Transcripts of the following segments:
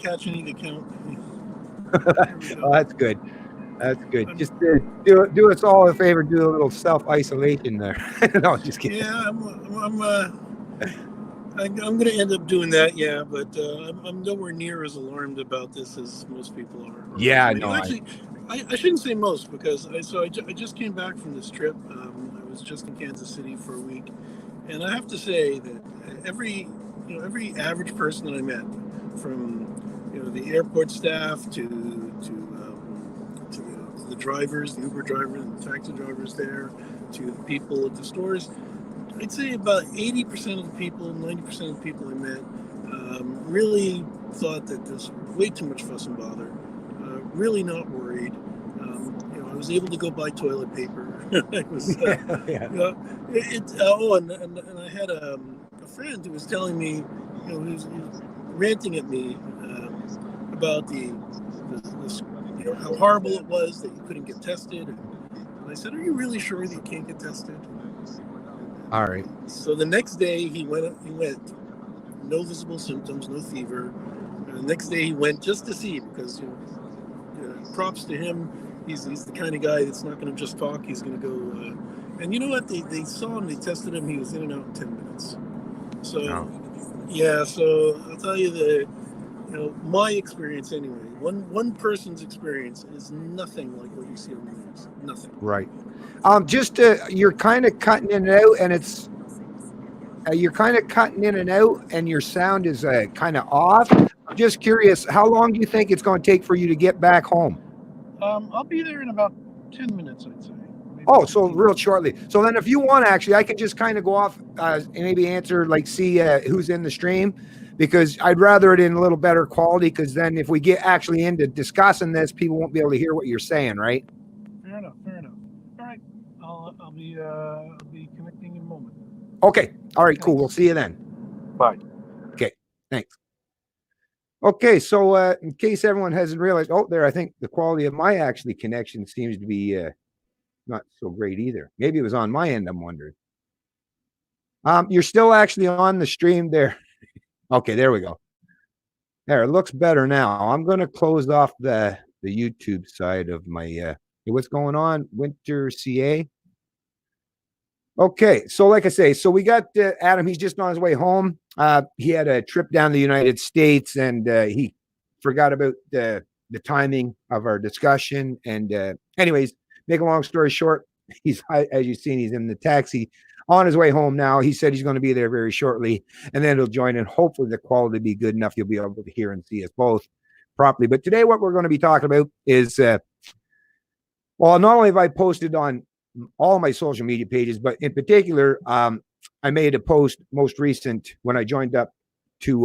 catch any that count. There we Oh, go. that's good. That's good. I'm, Just do us all a favor. Do a little self isolation there. No, just kidding. yeah, I'm going to end up doing that. Yeah, but I'm nowhere near as alarmed about this as most people are. Or Yeah, maybe no, actually, I shouldn't say most because I just came back from this trip. I was just in Kansas City for a week, and I have to say that every average person that I met, from the airport staff to the drivers, the Uber drivers, the taxi drivers there, to the people at the stores. I'd say about 80% of the people, 90% of the people I met, really thought that there's way too much fuss and bother. Really not worried. I was able to go buy toilet paper. I was, yeah. you know, oh, and I had a friend who was telling me, he was ranting at me about how horrible it was that you couldn't get tested. And I said, "Are you really sure that you can't get tested?" All right. So the next day he went. He went. No visible symptoms, no fever. And the next day he went just to see because props to him. He's the kind of guy that's not going to just talk. He's going to go. And you know what? They saw him. They tested him. He was in and out in 10 minutes. So No. yeah. So I'll tell you my experience anyway. One person's experience is nothing like what you see on the news. Nothing. Right. Just you're kind of cutting in and out, and it's you're kind of cutting in and out, and your sound is kind of off. I'm just curious, how long do you think it's going to take for you to get back home? I'll be there in about 10 minutes, I'd say. Maybe Oh, so 15 real minutes. shortly. So then, if you want, actually, I can just kind of go off and maybe answer, like, see who's in the stream, because I'd rather it in a little better quality. Because then, if we get actually into discussing this, people won't be able to hear what you're saying, right? Fair enough. Fair enough. All right. I'll be connecting in a moment. Okay. All right. Cool. We'll Thanks. see you then. Bye. Okay. Thanks. Okay. So, in case everyone hasn't realized, I think the quality of my actually connection seems to be not so great either. Maybe it was on my end. I'm wondering. You're still actually on the stream there. Okay, there we go. There, it looks better now. I'm going to close off the YouTube side of my what's going on, Winter CA. Okay, so like I say, so we got Adam. He's just on his way home. He had a trip down the United States, and he forgot about the timing of our discussion. And anyways, make a long story short, as you've seen, he's in the taxi on his way home now. He said he's going to be there very shortly, and then he'll join in. Hopefully the quality will be good enough you'll be able to hear and see us both properly. But today what we're going to be talking about is well, not only have I posted on all my social media pages, but in particular, I made a post most recent when I joined up to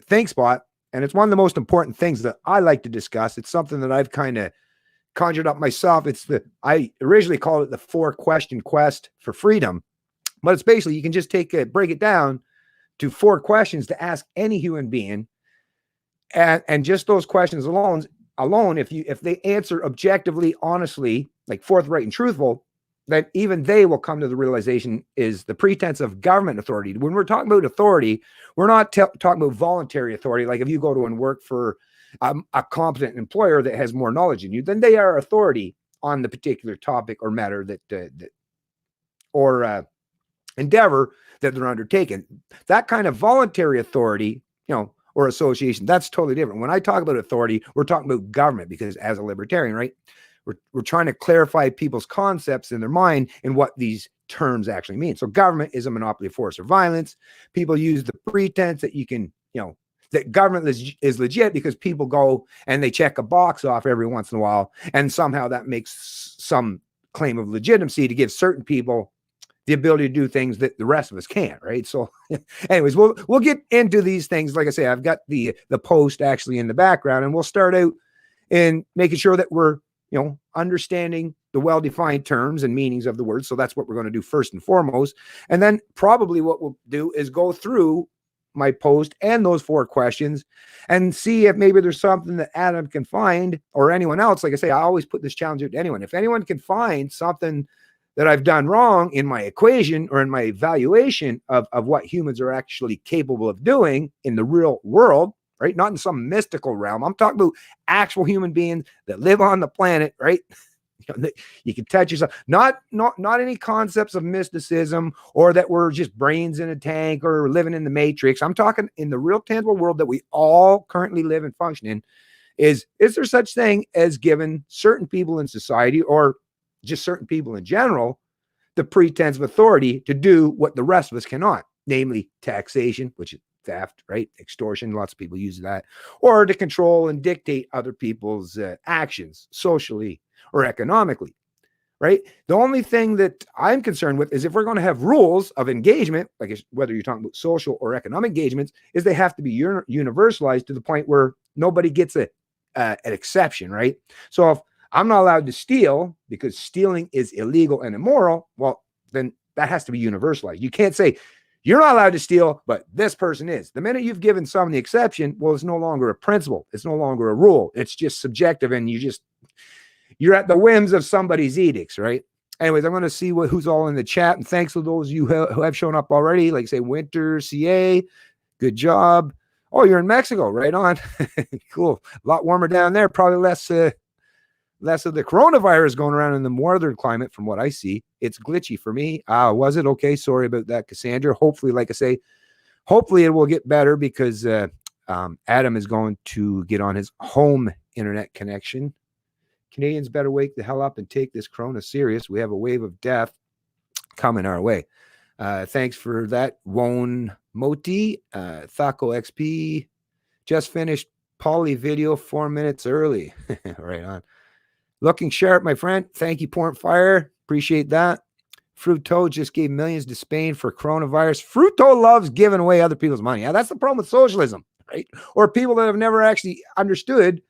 ThinkSpot, and it's one of the most important things that I like to discuss. It's something that I've kind of conjured up myself. I originally called it the 4-question quest for freedom, but it's basically you can just break it down to 4 questions to ask any human being, and just those questions alone, if they answer objectively, honestly, like forthright and truthful, then even they will come to the realization is the pretense of government authority. When we're talking about authority, we're not talking about voluntary authority. Like if you go to and work for a competent employer that has more knowledge than you, then they are authority on the particular topic or matter or endeavor that they're undertaking. That kind of voluntary authority, or association, that's totally different. When I talk about authority, we're talking about government, because as a libertarian, right, we're trying to clarify people's concepts in their mind and what these terms actually mean. So government is a monopoly of force or violence. People use the pretense that you can, that government is legit because people go and they check a box off every once in a while, and somehow that makes some claim of legitimacy to give certain people the ability to do things that the rest of us can't, right? So anyways, we'll get into these things. Like I say, I've got the post actually in the background, and we'll start out in making sure that we're, understanding the well-defined terms and meanings of the words. So that's what we're going to do first and foremost. And then probably what we'll do is go through my post and those 4 questions and see if maybe there's something that Adam can find, or anyone else. Like I say, I always put this challenge out to anyone. If anyone can find something that I've done wrong in my equation or in my evaluation of what humans are actually capable of doing in the real world, right? Not in some mystical realm. I'm talking about actual human beings that live on the planet, right? You can touch yourself, not any concepts of mysticism or that we're just brains in a tank or living in the matrix. I'm talking in the real tangible world that we all currently live and function in. Is there such thing as giving certain people in society, or just certain people in general, the pretense of authority to do what the rest of us cannot, namely taxation, which is theft, right? Extortion, lots of people use that, or to control and dictate other people's actions socially or economically, right? The only thing that I'm concerned with is if we're going to have rules of engagement, like whether you're talking about social or economic engagements, is they have to be universalized to the point where nobody gets an exception, right? So if I'm not allowed to steal because stealing is illegal and immoral, well, then that has to be universalized. You can't say you're not allowed to steal, but this person is. The minute you've given some the exception, well, it's no longer a principle. It's no longer a rule. It's just subjective, and you're at the whims of somebody's edicts, right? Anyways, I'm going to see who's all in the chat, and thanks to those of you who have shown up already, like say Winter, CA, good job. Oh, you're in Mexico, right on. Cool. A lot warmer down there, probably less of the coronavirus going around in the northern climate from what I see. It's glitchy for me. Was it? Okay, sorry about that, Cassandra. Hopefully, like I say, hopefully it will get better because Adam is going to get on his home internet connection. Canadians better wake the hell up and take this corona serious. We have a wave of death coming our way. Thanks for that, Won Moti. Thaco XP just finished poly video 4 minutes early. Right on. Looking sharp, my friend. Thank you, Porn Fire. Appreciate that. Fruto just gave millions to Spain for coronavirus. Fruto loves giving away other people's money. Yeah, that's the problem with socialism, right? Or people that have never actually understood,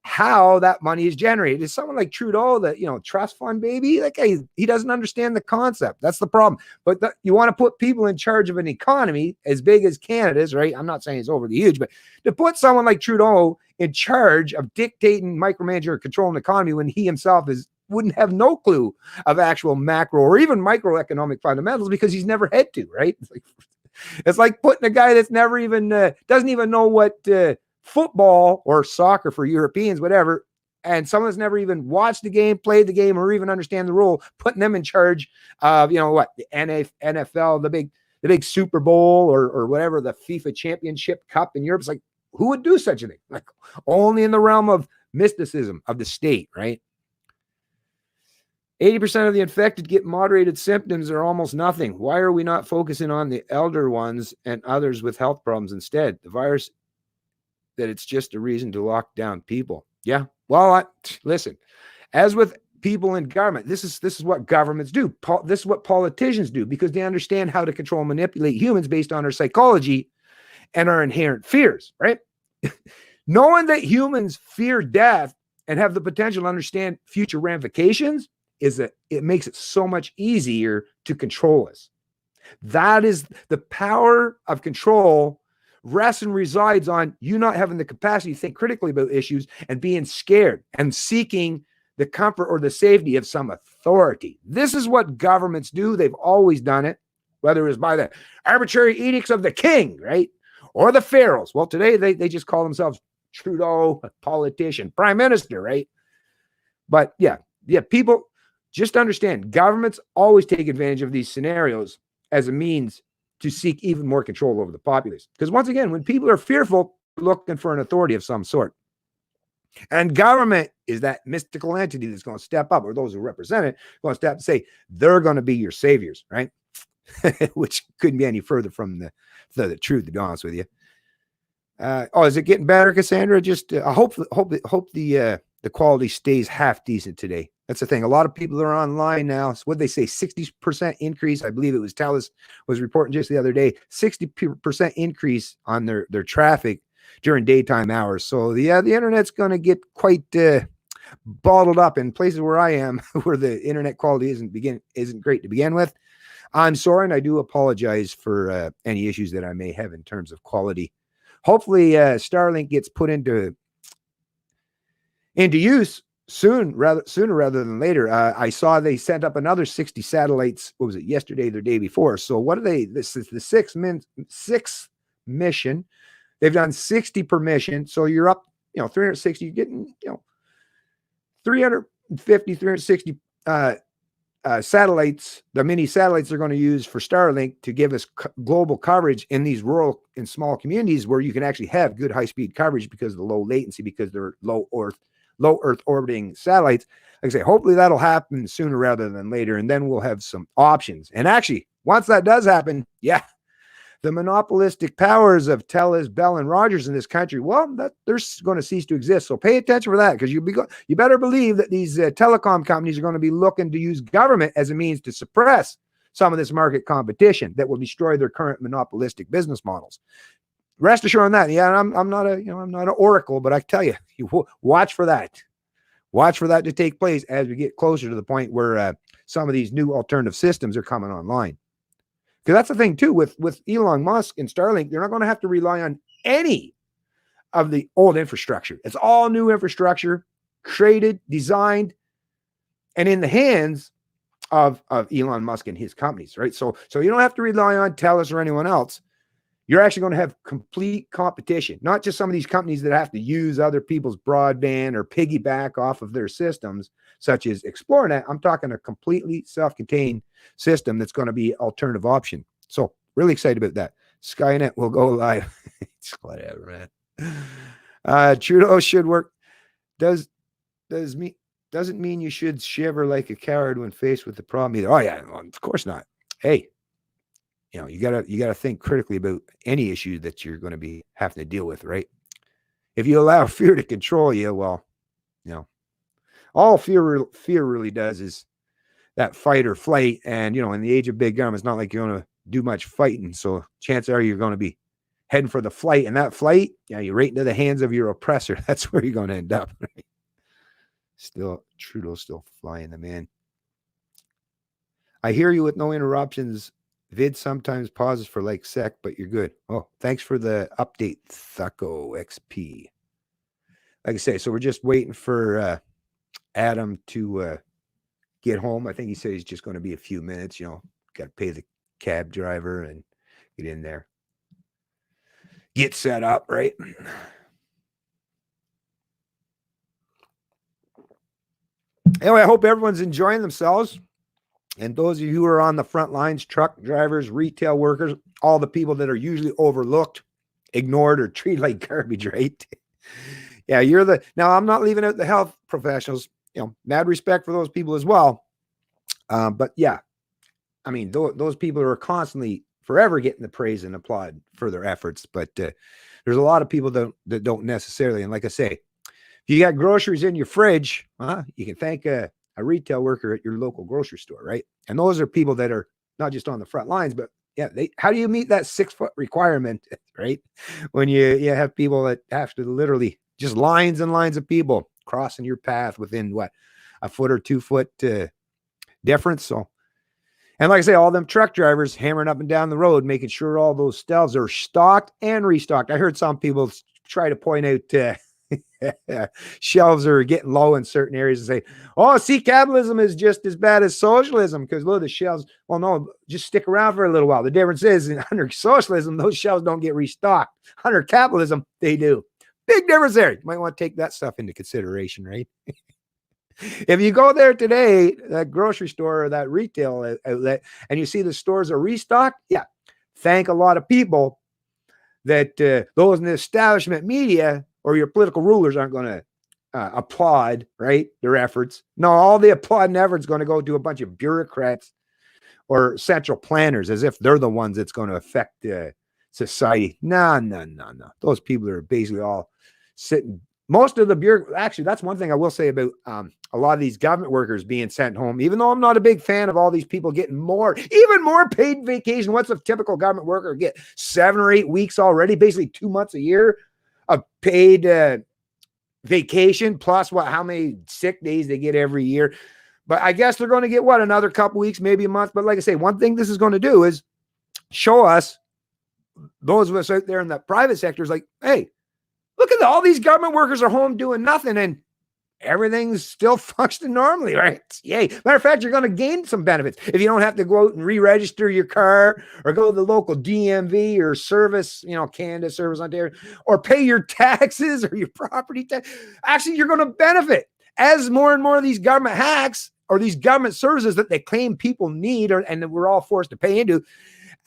how that money is generated. Is someone like Trudeau, that, trust fund baby, that guy, he doesn't understand the concept. That's the problem. But you want to put people in charge of an economy as big as Canada's, right? I'm not saying it's overly huge, but to put someone like Trudeau in charge of dictating, micromanaging, or controlling the economy when he himself wouldn't have no clue of actual macro or even microeconomic fundamentals because he's never had to, right? It's like putting a guy that's never even doesn't even know what football or soccer for Europeans, whatever, and someone that's never even watched the game, played the game, or even understand the rule, putting them in charge of, the NFL, the big Super Bowl or whatever, the FIFA Championship Cup in Europe. It's like, who would do such a thing? Like, only in the realm of mysticism of the state, right? 80% of the infected get moderated symptoms or almost nothing. Why are we not focusing on the elder ones and others with health problems instead? The virus, that it's just a reason to lock down people. Yeah. Well, listen, as with people in government, this is what governments do. This is what politicians do because they understand how to control and manipulate humans based on our psychology and our inherent fears, right? Knowing that humans fear death and have the potential to understand future ramifications it makes it so much easier to control us. That is the power of control rests and resides on you not having the capacity to think critically about issues and being scared and seeking the comfort or the safety of some authority. This is what governments do. They've always done it, whether it's by the arbitrary edicts of the king, right? Or the pharaohs. Well, today they just call themselves Trudeau, politician, prime minister, right? But yeah, people just understand governments always take advantage of these scenarios as a means to seek even more control over the populace. Because once again, when people are fearful, they're looking for an authority of some sort. And government is that mystical entity that's going to step up, or those who represent it, going to step and say, they're going to be your saviors, right? Which couldn't be any further from the truth, to be honest with you. Is it getting better, Cassandra? Just I hope the quality stays half decent today. That's the thing. A lot of people are online now. So what they say, 60% increase. I believe it was Talis was reporting just the other day, 60% increase on their traffic during daytime hours. So the internet's going to get quite bottled up in places where I am, where the internet quality isn't great to begin with. I'm sorry, and I do apologize for any issues that I may have in terms of quality. Hopefully, Starlink gets put into use sooner rather than later. I saw they sent up another 60 satellites. What was it, yesterday or the day before? So what are they? This is the sixth mission. They've done 60 per mission. So you're up, 360, you're getting, 350, 360 satellites, the mini satellites they're going to use for Starlink to give us global coverage in these rural and small communities where you can actually have good high-speed coverage because of the low latency, because they're low Earth orbiting satellites. Like I say, hopefully that'll happen sooner rather than later, and then we'll have some options. And actually, once that does happen, yeah, the monopolistic powers of Telus, Bell, and Rogers in this country, well, they're going to cease to exist. So pay attention for that, because you better believe that these telecom companies are going to be looking to use government as a means to suppress some of this market competition that will destroy their current monopolistic business models. Rest assured on that. Yeah, I'm not an oracle, but I tell you, watch for that. Watch for that to take place as we get closer to the point where some of these new alternative systems are coming online. Because that's the thing too with Elon Musk and Starlink, they're not going to have to rely on any of the old infrastructure. It's all new infrastructure, created, designed, and in the hands of Elon Musk and his companies, right? So you don't have to rely on Telus or anyone else. You're actually going to have complete competition, not just some of these companies that have to use other people's broadband or piggyback off of their systems, such as ExploreNet. I'm talking a completely self-contained system that's going to be alternative option. So really excited about that. Skynet will go live. It's whatever, man. Trudeau should work. Doesn't mean you should shiver like a coward when faced with the problem either. Oh yeah, well, of course not. Hey, you gotta think critically about any issue that you're going to be having to deal with, right? If you allow fear to control you, well, all fear really does is that fight or flight. And in the age of big government, it's not like you're going to do much fighting. So chances are you're going to be heading for the flight, and that flight, you're right into the hands of your oppressor. That's where you're going to end up. Right? Trudeau's still flying the man. I hear you with no interruptions. Vid sometimes pauses for like sec, but you're good. Oh, thanks for the update, Thucko XP. Like I say, so we're just waiting for Adam to get home. I think he said he's just going to be a few minutes. Got to pay the cab driver and get in there. Get set up, right? Anyway, I hope everyone's enjoying themselves. And those of you who are on the front lines, truck drivers, retail workers, all the people that are usually overlooked, ignored, or treated like garbage, right? Yeah, now I'm not leaving out the health professionals, mad respect for those people as well. But yeah, I mean, those people are constantly forever getting the praise and applaud for their efforts. But there's a lot of people that don't necessarily. And like I say, if you got groceries in your fridge, you can thank a retail worker at your local grocery store, right? And those are people that are not just on the front lines, but yeah, how do you meet that 6 foot requirement, right? When you have people that have to literally just lines and lines of people crossing your path within a foot or 2 foot difference. So, and like I say, all them truck drivers hammering up and down the road, making sure all those shelves are stocked and restocked. I heard some people try to point out shelves are getting low in certain areas and say, oh, see, capitalism is just as bad as socialism because look, the shelves, well, no, just stick around for a little while. The difference is under socialism, those shelves don't get restocked. Under capitalism, they do. Big difference there. You might want to take that stuff into consideration, right? If you go there today, that grocery store or that retail outlet, and you see the stores are restocked, yeah, thank a lot of people that those in the establishment media or your political rulers aren't going to applaud, right, their efforts. No, all the applaud and effort is going to go to a bunch of bureaucrats or central planners as if they're the ones that's going to affect society. No. Those people are basically all sitting. Most of the actually, that's one thing I will say about a lot of these government workers being sent home, even though I'm not a big fan of all these people getting even more paid vacation. What's a typical government worker get? 7 or 8 weeks already, basically 2 months a year of paid vacation, plus how many sick days they get every year. But I guess they're going to get another couple weeks, maybe a month. But like I say, one thing this is going to do is show us, those of us out there in the private sector, is like, hey, look at all these government workers are home doing nothing. And everything's still functioning normally, right? Yay. Matter of fact, you're going to gain some benefits if you don't have to go out and re-register your car or go to the local DMV or service, Canada Service Ontario, or pay your taxes or your property tax. Actually, you're going to benefit as more and more of these government hacks or these government services that they claim people need and that we're all forced to pay into.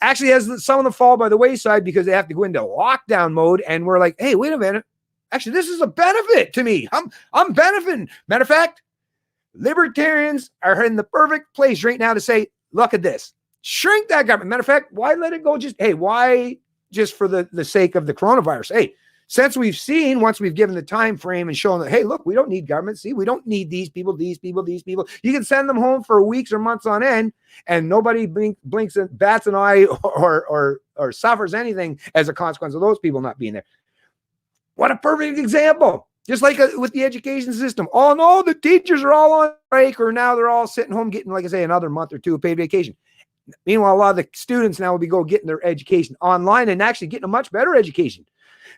Actually, as some of them fall by the wayside because they have to go into lockdown mode, and we're like, hey, wait a minute. Actually, this is a benefit to me. I'm benefiting. Matter of fact, libertarians are in the perfect place right now to say, look at this. Shrink that government. Matter of fact, why let it go why just for the sake of the coronavirus? Hey, since we've seen, once we've given the time frame and shown that, hey, look, we don't need government. See, we don't need these people. You can send them home for weeks or months on end, and nobody blinks and bats an eye or suffers anything as a consequence of those people not being there. What a perfect example. Just like with the education system. Oh, no, the teachers are all on break, or now they're all sitting home getting, like I say, another month or two of paid vacation. Meanwhile, a lot of the students now will be getting their education online and actually getting a much better education.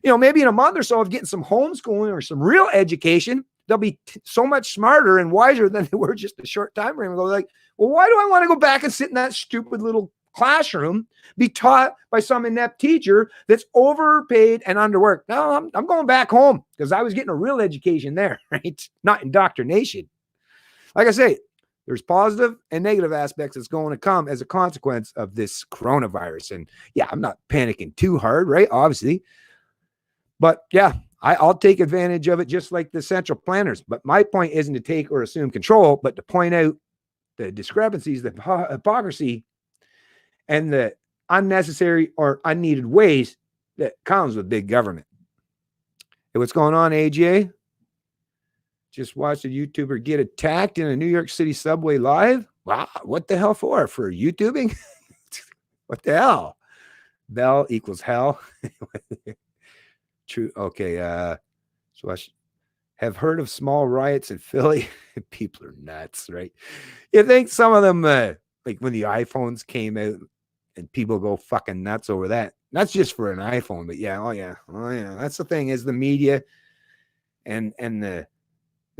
Maybe in a month or so of getting some homeschooling or some real education, they'll be so much smarter and wiser than they were just a short time frame ago. Like, well, why do I want to go back and sit in that stupid little classroom, be taught by some inept teacher that's overpaid and underworked? No, I'm going back home because I was getting a real education there, right? Not indoctrination. Like I say, there's positive and negative aspects that's going to come as a consequence of this coronavirus. And yeah, I'm not panicking too hard, right? Obviously. But yeah, I'll take advantage of it just like the central planners. But my point isn't to take or assume control, but to point out the discrepancies, the hypocrisy, and the unnecessary or unneeded waste that comes with big government. Hey, what's going on, AJ? Just watched a YouTuber get attacked in a New York City subway live. Wow, what the hell for? For YouTubing? What the hell? Bell equals hell. True. Okay. So I have heard of small riots in Philly. People are nuts, right? You think some of them, like when the iPhones came out and people go fucking nuts over that. That's just for an iPhone, but yeah. Oh yeah. That's the thing is the media and the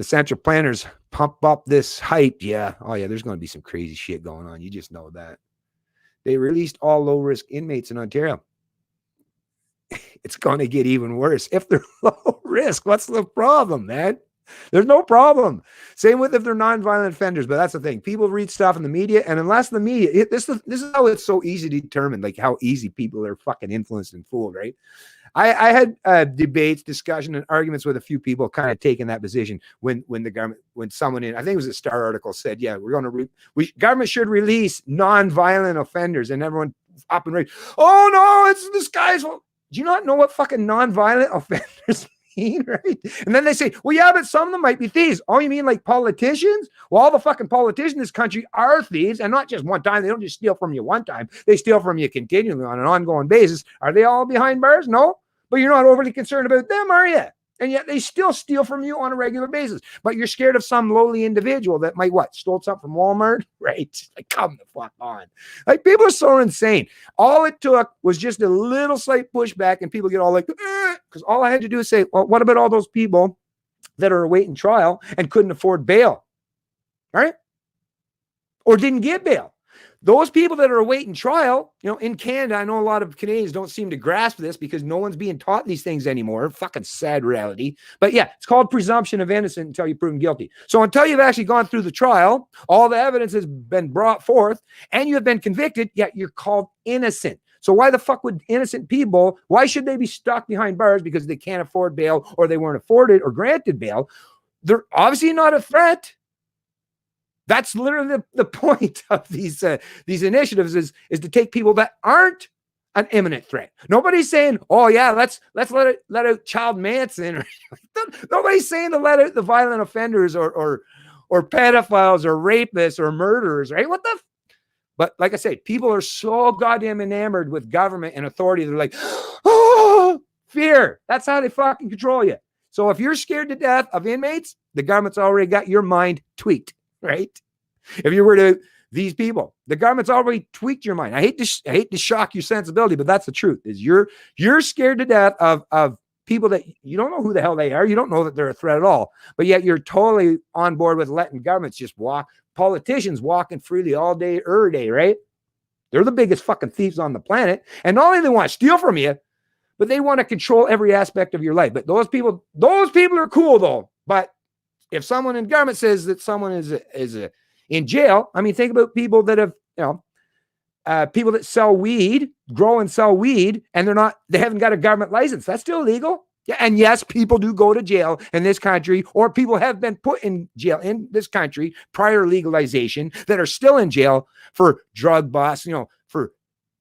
central planners pump up this hype. Yeah. Oh yeah. There's going to be some crazy shit going on. You just know that. They released all low risk inmates in Ontario. It's going to get even worse. If they're low risk, what's the problem, man? There's no problem. Same with if they're nonviolent offenders, but that's the thing. People read stuff in the media, and unless the media, this is how it's so easy to determine, like how easy people are fucking influenced and fooled, right? I had debates, discussion, and arguments with a few people kind of taking that position when the government, when someone I think it was a Star article said, yeah, we're going to, government should release nonviolent offenders, and everyone up and right. Oh no, it's this guy's fault. Do you not know what fucking nonviolent offenders mean, right? And then they say, well, yeah, but some of them might be thieves. Oh, you mean like politicians? Well, all the fucking politicians in this country are thieves, and not just one time. They don't just steal from you one time. They steal from you continually on an ongoing basis. Are they all behind bars? No. But you're not overly concerned about them, are you? And yet they still steal from you on a regular basis. But you're scared of some lowly individual that might stole something from Walmart? Right? Like, come the fuck on. Like, people are so insane. All it took was just a little slight pushback, and people get all like, because all I had to do is say, well, what about all those people that are awaiting trial and couldn't afford bail? Right? Or didn't get bail? Those people that are awaiting trial, in Canada, I know a lot of Canadians don't seem to grasp this because no one's being taught these things anymore. Fucking sad reality. But yeah, it's called presumption of innocence until you're proven guilty. So until you've actually gone through the trial, all the evidence has been brought forth, and you have been convicted, yet you're called innocent. So why the fuck would innocent people, why should they be stuck behind bars because they can't afford bail or they weren't afforded or granted bail? They're obviously not a threat. That's literally the point of these initiatives is to take people that aren't an imminent threat. Nobody's saying, oh yeah, let's let out Child Manson. Nobody's saying to let out the violent offenders or pedophiles or rapists or murderers, right? But like I said, people are so goddamn enamored with government and authority. They're like, oh, fear. That's how they fucking control you. So if you're scared to death of inmates, the government's already got your mind tweaked. Right? If you were to these people, the government's already tweaked your mind. I hate to shock your sensibility, but that's the truth. Is you're scared to death of people that you don't know who the hell they are. You don't know that they're a threat at all, but yet you're totally on board with letting governments just politicians walking freely all day, every day, right? They're the biggest fucking thieves on the planet. And not only do they want to steal from you, but they want to control every aspect of your life. But those people are cool though. But if someone in government says that someone is in jail, I mean, think about people that have, people that sell weed, grow and sell weed, and they haven't got a government license. That's still illegal. Yeah, and yes, people do go to jail in this country, or people have been put in jail in this country prior to legalization that are still in jail for drug busts, for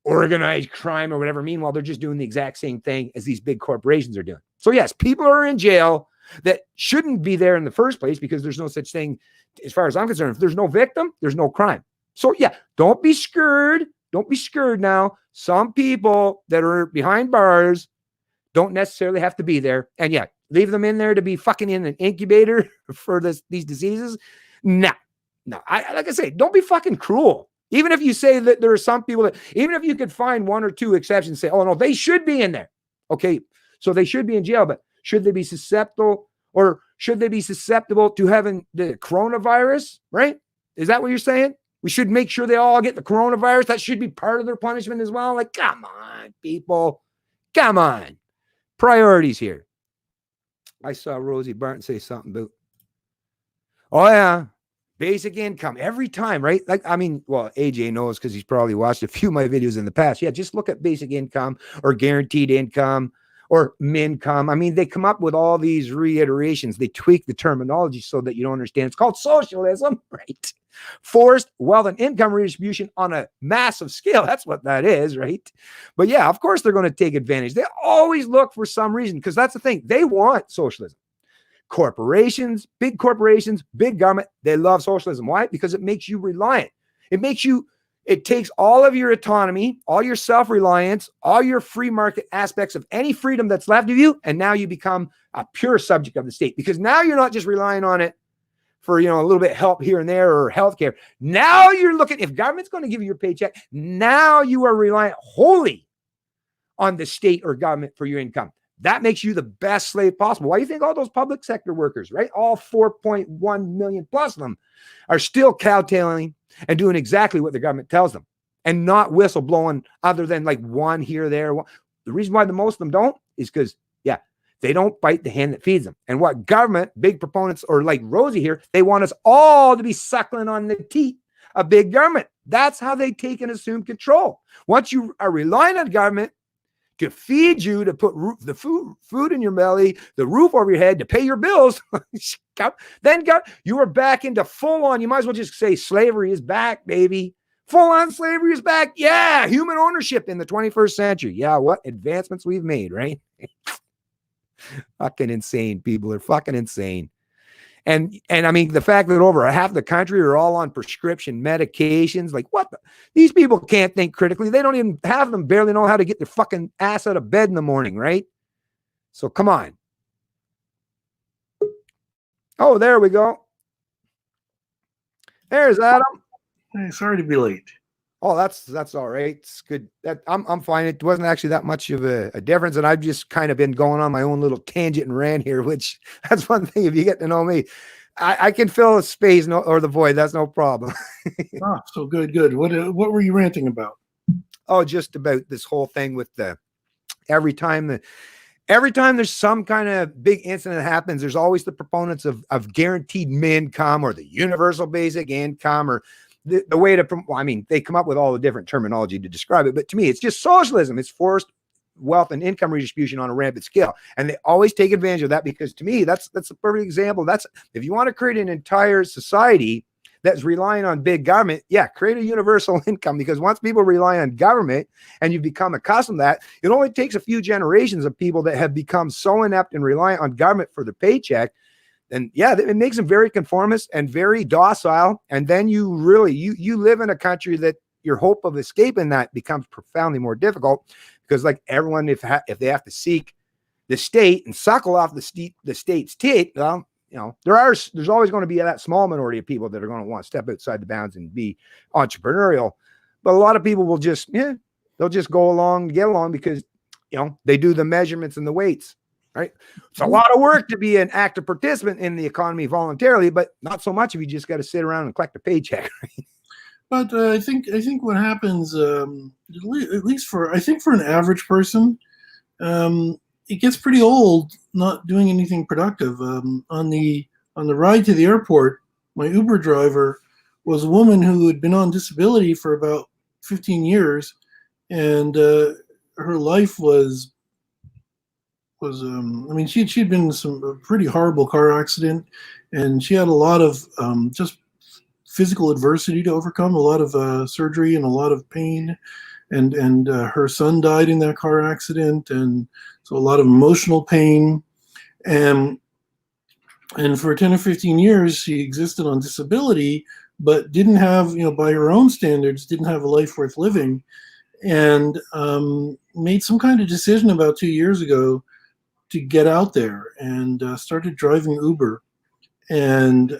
organized crime or whatever. Meanwhile, they're just doing the exact same thing as these big corporations are doing. So yes, people are in jail that shouldn't be there in the first place because there's no such thing, as far as I'm concerned. If there's no victim, there's no crime. So yeah, don't be scared. Don't be scared now. Some people that are behind bars don't necessarily have to be there. And yeah, leave them in there to be fucking in an incubator for these diseases. No. Like I say, don't be fucking cruel. Even if you say that there are some people that, even if you could find one or two exceptions, say, oh no, they should be in there. Okay, so they should be in jail, but should they be susceptible to having the coronavirus, right? Is that what you're saying? We should make sure they all get the coronavirus. That should be part of their punishment as well. Like, come on, people. Come on. Priorities here. I saw Rosie Barton say something about, oh yeah, basic income every time, right? Like, I mean, well, AJ knows because he's probably watched a few of my videos in the past. Yeah, just look at basic income or guaranteed income or mincome. I mean, they come up with all these reiterations. They tweak the terminology so that you don't understand. It's called socialism, right? Forced wealth and income redistribution on a massive scale. That's what that is, right? But yeah, of course they're going to take advantage. They always look for some reason, because that's the thing. They want socialism. Corporations, big government, they love socialism. Why? Because it makes you reliant. It takes all of your autonomy, all your self-reliance, all your free market aspects of any freedom that's left of you, and now you become a pure subject of the state, because now you're not just relying on it for, a little bit of help here and there or healthcare. Now you're looking, if government's going to give you your paycheck, now you are reliant wholly on the state or government for your income. That makes you the best slave possible. Why do you think all those public sector workers, right? All 4.1 million plus of them are still cowtailing and doing exactly what the government tells them and not whistleblowing other than like one here or there. The reason why the most of them don't is because, yeah, they don't bite the hand that feeds them. And what government, big proponents, or like Rosie here, they want us all to be suckling on the teat of big government. That's how they take and assume control. Once you are relying on government to feed you, to put the food in your belly, the roof over your head, to pay your bills, then you are back into full on. You might as well just say slavery is back, baby. Full on slavery is back. Yeah, human ownership in the 21st century. Yeah, what advancements we've made, right? Fucking insane. People are fucking insane. And I mean, the fact that over half the country are all on prescription medications, like what? These people can't think critically. They don't even have them barely know how to get their fucking ass out of bed in the morning, right? So come on. Oh, there we go. There's Adam. Hey, sorry to be late. Oh, that's all right. It's good. I'm fine. It wasn't actually that much of a difference, and I've just kind of been going on my own little tangent and rant here, which that's one thing. If you get to know me, I can fill a space or the void. That's no problem. So good. What were you ranting about? Oh, just about this whole thing with every time there's some kind of big incident that happens, there's always the proponents of guaranteed income or the universal basic income or the way to, I mean, they come up with all the different terminology to describe it, but to me, it's just socialism. It's forced wealth and income redistribution on a rampant scale. And they always take advantage of that because to me, that's a perfect example. That's, if you want to create an entire society that's relying on big government, yeah, create a universal income, because once people rely on government and you become accustomed to that, it only takes a few generations of people that have become so inept and reliant on government for their paycheck. And yeah, it makes them very conformist and very docile. And then you really, you live in a country that your hope of escaping that becomes profoundly more difficult, because like everyone, if they have to seek the state and suckle off the state's teat, well, there's always going to be that small minority of people that are going to want to step outside the bounds and be entrepreneurial. But a lot of people will just, they'll just go along, get along because, they do the measurements and the weights. right? It's a lot of work to be an active participant in the economy voluntarily, but not so much if you just got to sit around and collect a paycheck. But I think what happens, at least for an average person, it gets pretty old not doing anything productive. On the ride to the airport, my Uber driver was a woman who had been on disability for about 15 years, and her life was I mean, she'd been in some pretty horrible car accident, and she had a lot of just physical adversity to overcome, a lot of surgery and a lot of pain, and her son died in that car accident, and so a lot of emotional pain, and for 10 or 15 years she existed on disability, but didn't have, by her own standards, didn't have a life worth living, and made some kind of decision about 2 years ago to get out there and started driving Uber. And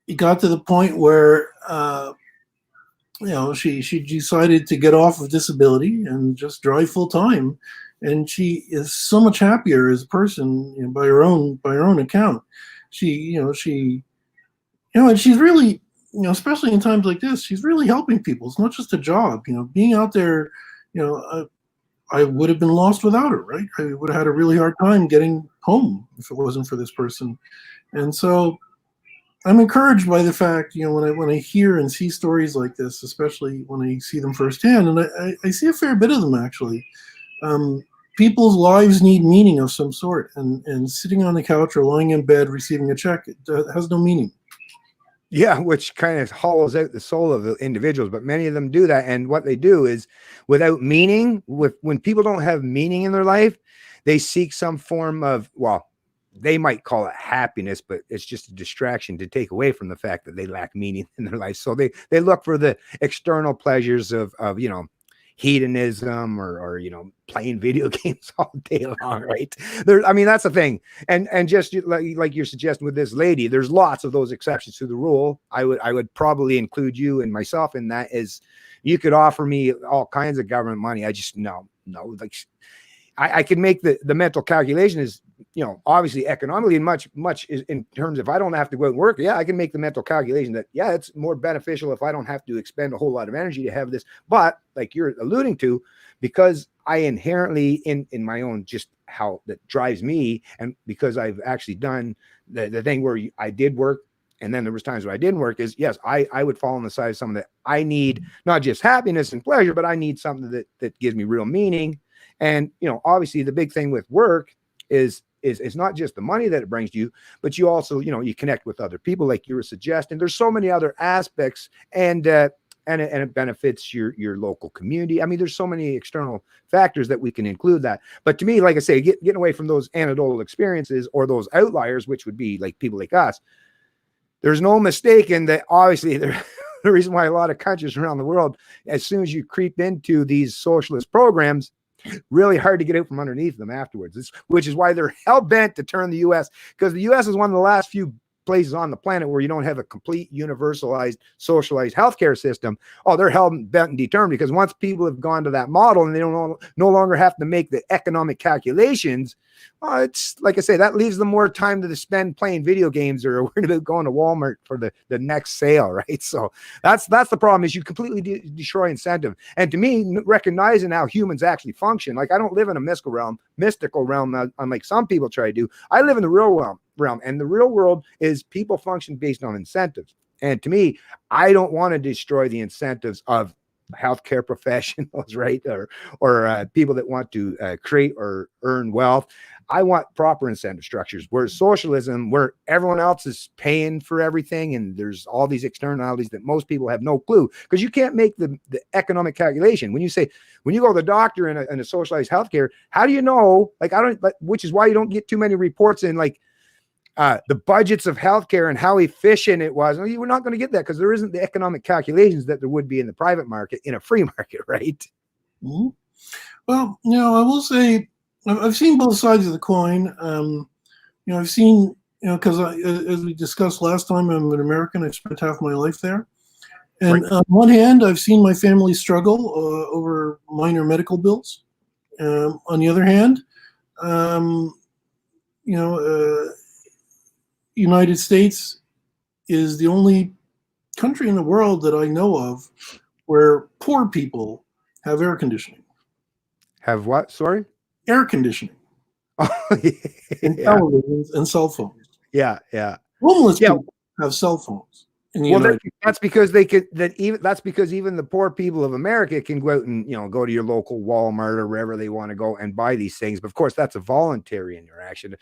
it got to the point where she decided to get off of disability and just drive full time, and she is so much happier as a person, by her own account. And she's really, especially in times like this, she's really helping people. It's not just a job, being out there. I would have been lost without her, right? I would have had a really hard time getting home if it wasn't for this person. And so I'm encouraged by the fact, when I hear and see stories like this, especially when I see them firsthand, and I see a fair bit of them actually. People's lives need meaning of some sort, and sitting on the couch or lying in bed receiving a check, it has no meaning. Yeah, which kind of hollows out the soul of the individuals, but many of them do that. And what they do is, without meaning, when people don't have meaning in their life, they seek some form of, well, they might call it happiness, but it's just a distraction to take away from the fact that they lack meaning in their life. So they look for the external pleasures of hedonism or playing video games all day long, right? I mean, that's the thing. And just like you're suggesting with this lady, there's lots of those exceptions to the rule. I would probably include you and myself in that. Is you could offer me all kinds of government money. I just no, like I can make the mental calculation is, obviously economically and much is in terms of, if I don't have to go out and work, yeah, I can make the mental calculation that, yeah, it's more beneficial if I don't have to expend a whole lot of energy to have this. But like you're alluding to, because I inherently in my own, just how that drives me, and because I've actually done the thing where I did work, and then there was times where I didn't work, is yes, I would fall on the side of someone that I need not just happiness and pleasure, but I need something that gives me real meaning. And, obviously the big thing with work is not just the money that it brings you, but you also, you connect with other people, like you were suggesting. There's so many other aspects, and it benefits your local community. I mean, there's so many external factors that we can include that. But to me, like I say, getting away from those anecdotal experiences or those outliers, which would be like people like us, there's no mistake in that. Obviously, the reason why a lot of countries around the world, as soon as you creep into these socialist programs, really hard to get out from underneath them afterwards, which is why they're hell-bent to turn the U.S., because the U.S. is one of the last few places on the planet where you don't have a complete universalized socialized healthcare system. Oh, they're hell-bent and determined, because once people have gone to that model and they don't no longer have to make the economic calculations, it's like I say, that leaves them more time to spend playing video games or worried about going to Walmart for the next sale, right? So that's the problem, is you completely destroy incentive. And to me, recognizing how humans actually function, like I don't live in a mystical realm unlike some people try to do. I live in the real realm, and the real world is people function based on incentives. And to me, I don't want to destroy the incentives of healthcare professionals, right? Or people that want to create or earn wealth. I want proper incentive structures. Whereas socialism, where everyone else is paying for everything, and there's all these externalities that most people have no clue, because you can't make the economic calculation. When you go to the doctor in a socialized healthcare, how do you know? Which is why you don't get too many reports in the budgets of healthcare and how efficient it was. Well, we're not going to get that because there isn't the economic calculations that there would be in the private market, in a free market, right? Mm-hmm. Well, I will say I've seen both sides of the coin. I've seen, because as we discussed last time, I'm an American. I spent half my life there. And right. On one hand, I've seen my family struggle over minor medical bills. On the other hand, um, you know, United States is the only country in the world that I know of where poor people have air conditioning. Have what? Sorry. Air conditioning Oh, and yeah, televisions and cell phones. yeah, yeah, Homeless yeah. people have cell phones in the Well, United States. that's because they could. That's because even the poor people of America can go out and go to your local Walmart or wherever they want to go and buy these things. But of course, that's a voluntary interaction.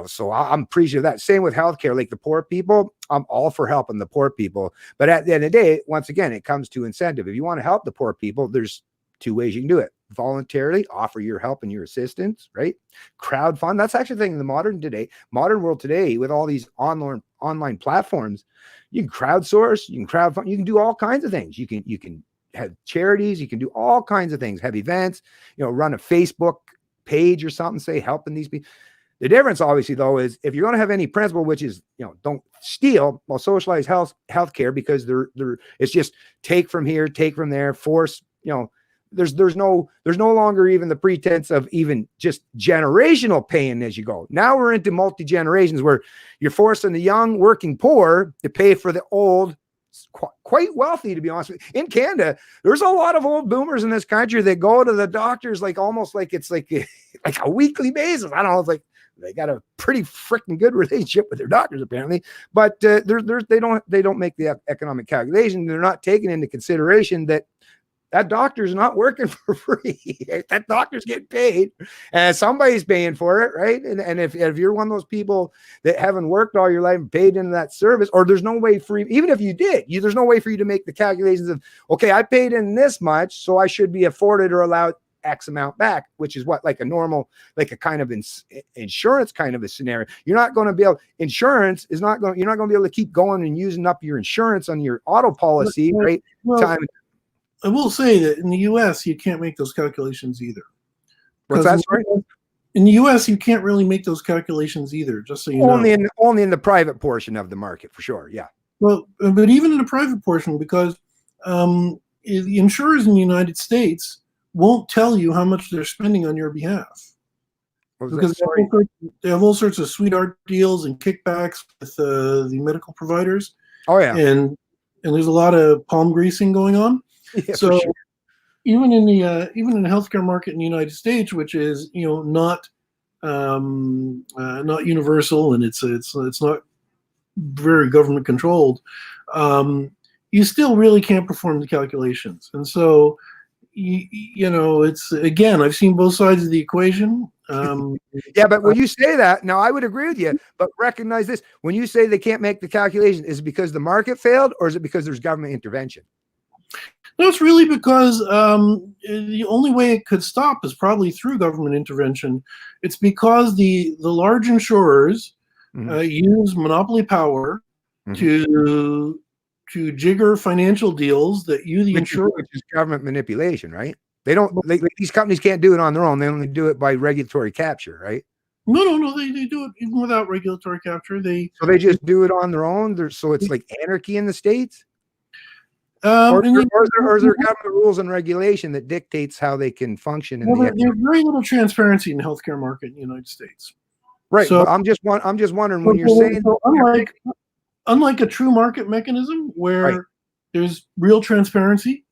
So I'm appreciative of that. Same with healthcare. Like the poor people, I'm all for helping the poor people. But at the end of the day, once again, it comes to incentive. If you want to help the poor people, there's two ways you can do it: voluntarily offer your help and your assistance, right? Crowdfund. That's actually the thing in the modern world today, with all these online platforms. You can crowdsource, you can crowdfund, you can do all kinds of things. You can have charities, you can do all kinds of things, have events, run a Facebook page or something, say helping these people. The difference, obviously, though, is if you're going to have any principle, which is, don't steal, well, socialize healthcare, because it's just take from here, take from there, force, there's no longer even the pretense of even just generational pain as you go. Now we're into multi-generations where you're forcing the young working poor to pay for the old, quite wealthy, to be honest with you. In Canada, there's a lot of old boomers in this country that go to the doctors like almost like it's like a weekly basis. I don't know, it's like they got a pretty freaking good relationship with their doctors, apparently, but they don't make the economic calculation. They're not taking into consideration that doctor's not working for free. That doctor's getting paid, and somebody's paying for it, right? And if you're one of those people that haven't worked all your life and paid into that service, or there's no way for you, even if you did, there's no way for you to make the calculations of, okay, I paid in this much, so I should be afforded or allowed X amount back, which is what, like a normal, like a kind of insurance kind of a scenario. You're not going to be able, you're not going to be able to keep going and using up your insurance on your auto policy, right? Well, I will say that in the U.S., you can't make those calculations either. What's that? Sorry? In the U.S., you can't really make those calculations either, just so you know. Only in the private portion of the market, for sure, yeah. Well, but even in the private portion, because the insurers in the United States won't tell you how much they're spending on your behalf. Because they have all sorts of sweetheart deals and kickbacks with the medical providers. Oh, yeah. And there's a lot of palm greasing going on. Yeah, so sure. even in the healthcare market in the United States, which is not universal, and it's not very government controlled, you still really can't perform the calculations. And so it's, again, I've seen both sides of the equation. Yeah, but when you say that, now I would agree with you, but recognize this: when you say they can't make the calculation, is it because the market failed, or is it because there's government intervention? No, it's really because the only way it could stop is probably through government intervention. It's because the large insurers use monopoly power to jigger financial deals that you, the insurer, which is government manipulation, right? These companies can't do it on their own. They only do it by regulatory capture, right? No. They do it even without regulatory capture. So they just do it on their own. So it's like anarchy in the States. Or is there government rules and regulation that dictates how they can function? There's very little transparency in the healthcare market in the United States. Right. So I'm just wondering when you're saying, unlike a true market mechanism where there's real transparency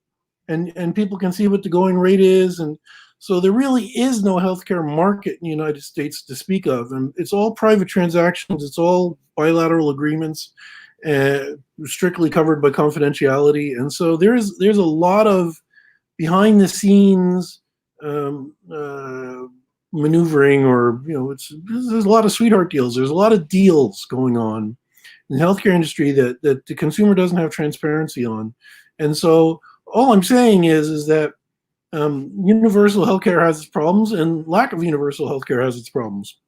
and people can see what the going rate is, and so there really is no healthcare market in the United States to speak of, and it's all private transactions. It's all bilateral agreements. Strictly covered by confidentiality, and so there's a lot of behind the scenes maneuvering, or there's a lot of sweetheart deals. There's a lot of deals going on in the healthcare industry that the consumer doesn't have transparency on, and so all I'm saying is that universal healthcare has its problems, and lack of universal healthcare has its problems.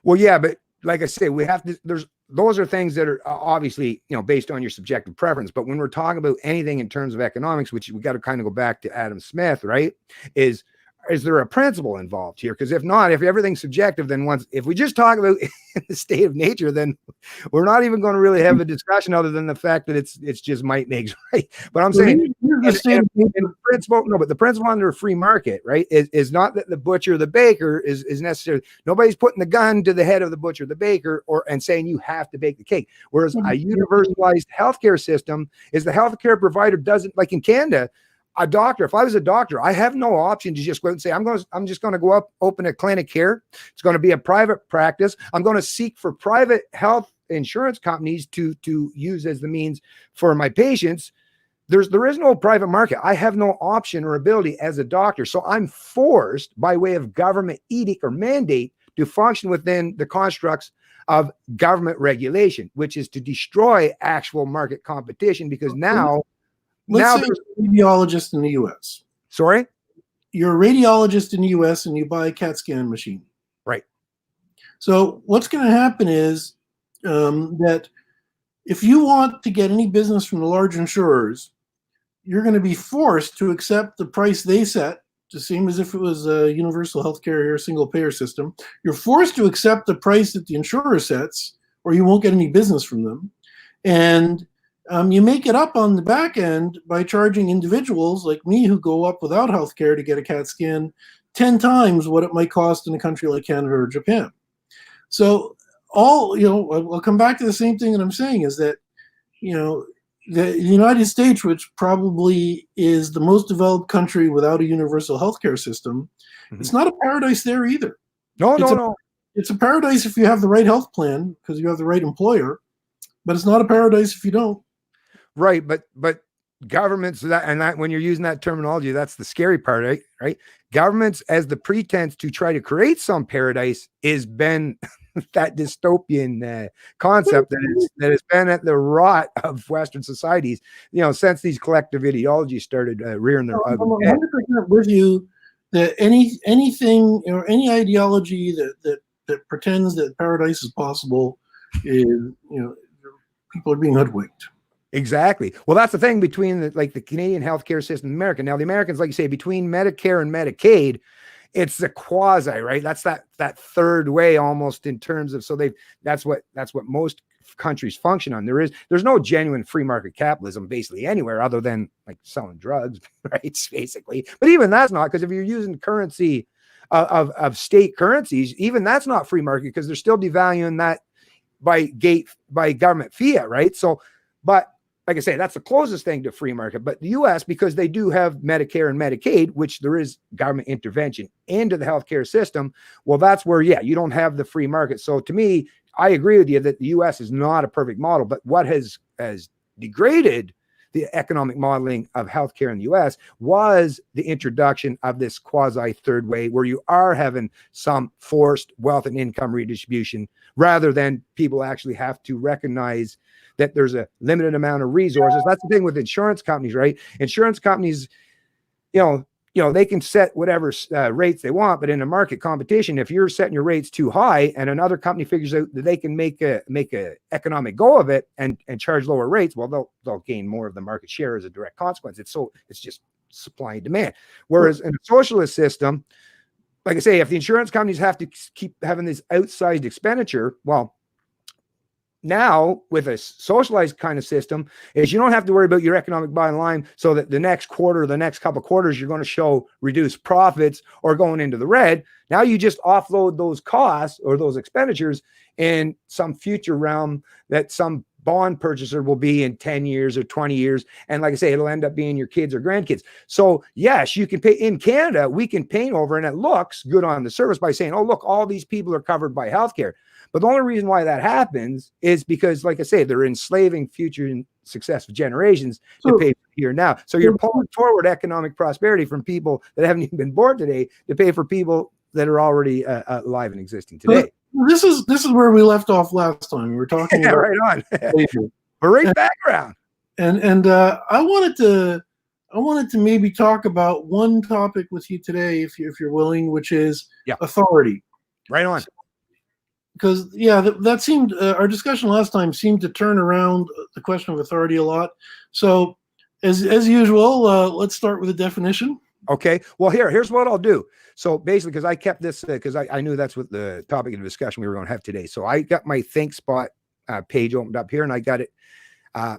Well, yeah, but like I say, we have to. Those are things that are obviously, based on your subjective preference. But when we're talking about anything in terms of economics, which we got to kind of go back to Adam Smith, right? Is is there a principle involved here? Because if not, if everything's subjective, then if we just talk about the state of nature, then we're not even going to really have a discussion other than the fact that it's just might makes right. But I'm saying in principle, no, but the principle under a free market, right, is not that the butcher, the baker is necessary. Nobody's putting the gun to the head of the butcher, the baker, and saying you have to bake the cake. Whereas a universalized healthcare system is the healthcare provider doesn't, like in Canada. A doctor, if I was a doctor, I have no option to just go out and say, I'm just going to go up, open a clinic here. It's going to be a private practice. I'm going to seek for private health insurance companies to use as the means for my patients. There is no private market. I have no option or ability as a doctor. So I'm forced by way of government edict or mandate to function within the constructs of government regulation, which is to destroy actual market competition, because now Let's say you're a radiologist in the U.S. Sorry? You're a radiologist in the U.S. and you buy a CAT scan machine. Right. So what's going to happen is that if you want to get any business from the large insurers, you're going to be forced to accept the price they set, the same as if it was a universal healthcare or single payer system. You're forced to accept the price that the insurer sets, or you won't get any business from them. And you make it up on the back end by charging individuals like me who go up without healthcare to get a CAT scan 10 times what it might cost in a country like Canada or Japan. So I'll come back to the same thing that I'm saying is that, the United States, which probably is the most developed country without a universal healthcare system, it's not a paradise there either. No. It's a paradise if you have the right health plan because you have the right employer, but it's not a paradise if you don't. Right, but governments, that when you're using that terminology, that's the scary part, right? Governments as the pretense to try to create some paradise is been that dystopian concept that has been at the rot of Western societies, since these collective ideologies started rearing their ugly head. I'm 100% with you that anything or any ideology that pretends that paradise is possible is, people are being hoodwinked. Exactly. Well, that's the thing between the Canadian healthcare system and American. Now, the Americans, like you say, between Medicare and Medicaid, it's the quasi, right? That's that third way almost in terms of, that's what most countries function on. There's no genuine free market capitalism basically anywhere other than like selling drugs, right? Basically. But even that's not, because if you're using currency of state currencies, even that's not free market because they're still devaluing that by government fiat, right? So, but like I say, that's the closest thing to free market. But the U.S., because they do have Medicare and Medicaid, which there is government intervention into the healthcare system, well, that's where, you don't have the free market. So to me, I agree with you that the U.S. is not a perfect model. But what has degraded the economic modeling of healthcare in the U.S. was the introduction of this quasi third way, where you are having some forced wealth and income redistribution rather than people actually have to recognize that there's a limited amount of resources. That's the thing with insurance companies, right? Insurance companies, they can set whatever rates they want, but in a market competition, if you're setting your rates too high and another company figures out that they can make a economic go of it and charge lower rates, well, they'll gain more of the market share as a direct consequence. It's just supply and demand. Whereas in a socialist system, like I say, if the insurance companies have to keep having this outsized expenditure, well, now with a socialized kind of system is you don't have to worry about your economic bottom line, so that the next quarter, the next couple of quarters, you're going to show reduced profits or going into the red. Now you just offload those costs or those expenditures in some future realm that some bond purchaser will be in 10 years or 20 years. And like I say, it'll end up being your kids or grandkids. So yes, you can pay in Canada, we can paint over and it looks good on the surface by saying, oh, look, all these people are covered by healthcare. But the only reason why that happens is because, like I say, they're enslaving future and successive generations to pay for here now. So you're pulling forward economic prosperity from people that haven't even been born today to pay for people that are already alive and existing today. This is where we left off last time. We were talking about right on. Great background. And I wanted to maybe talk about one topic with you today, if you're willing, which is authority. Right on. Because that seemed our discussion last time seemed to turn around the question of authority a lot. So as usual, let's start with a definition. Okay. Well, here's what I'll do. So basically, because I kept this, because I knew that's what the topic of the discussion we were going to have today. So I got my ThinkSpot page opened up here, and I got it,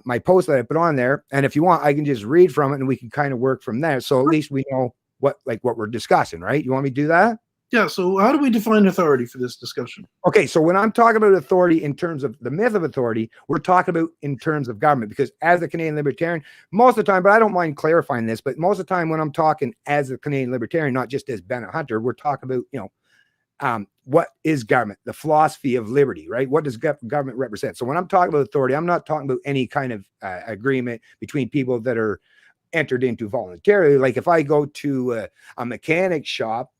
my post that I put on there. And if you want, I can just read from it, and we can kind of work from there. So at least we know what we're discussing, right? You want me to do that? Yeah. So how do we define authority for this discussion? Okay, so when I'm talking about authority in terms of the myth of authority, we're talking about in terms of government, because as a Canadian Libertarian, most of the time, but I don't mind clarifying this, but most of the time when I'm talking as a Canadian Libertarian, not just as Bennett Hunter, we're talking about, what is government, the philosophy of liberty, right? What does government represent? So when I'm talking about authority, I'm not talking about any kind of agreement between people that are entered into voluntarily. Like if I go to a mechanic shop,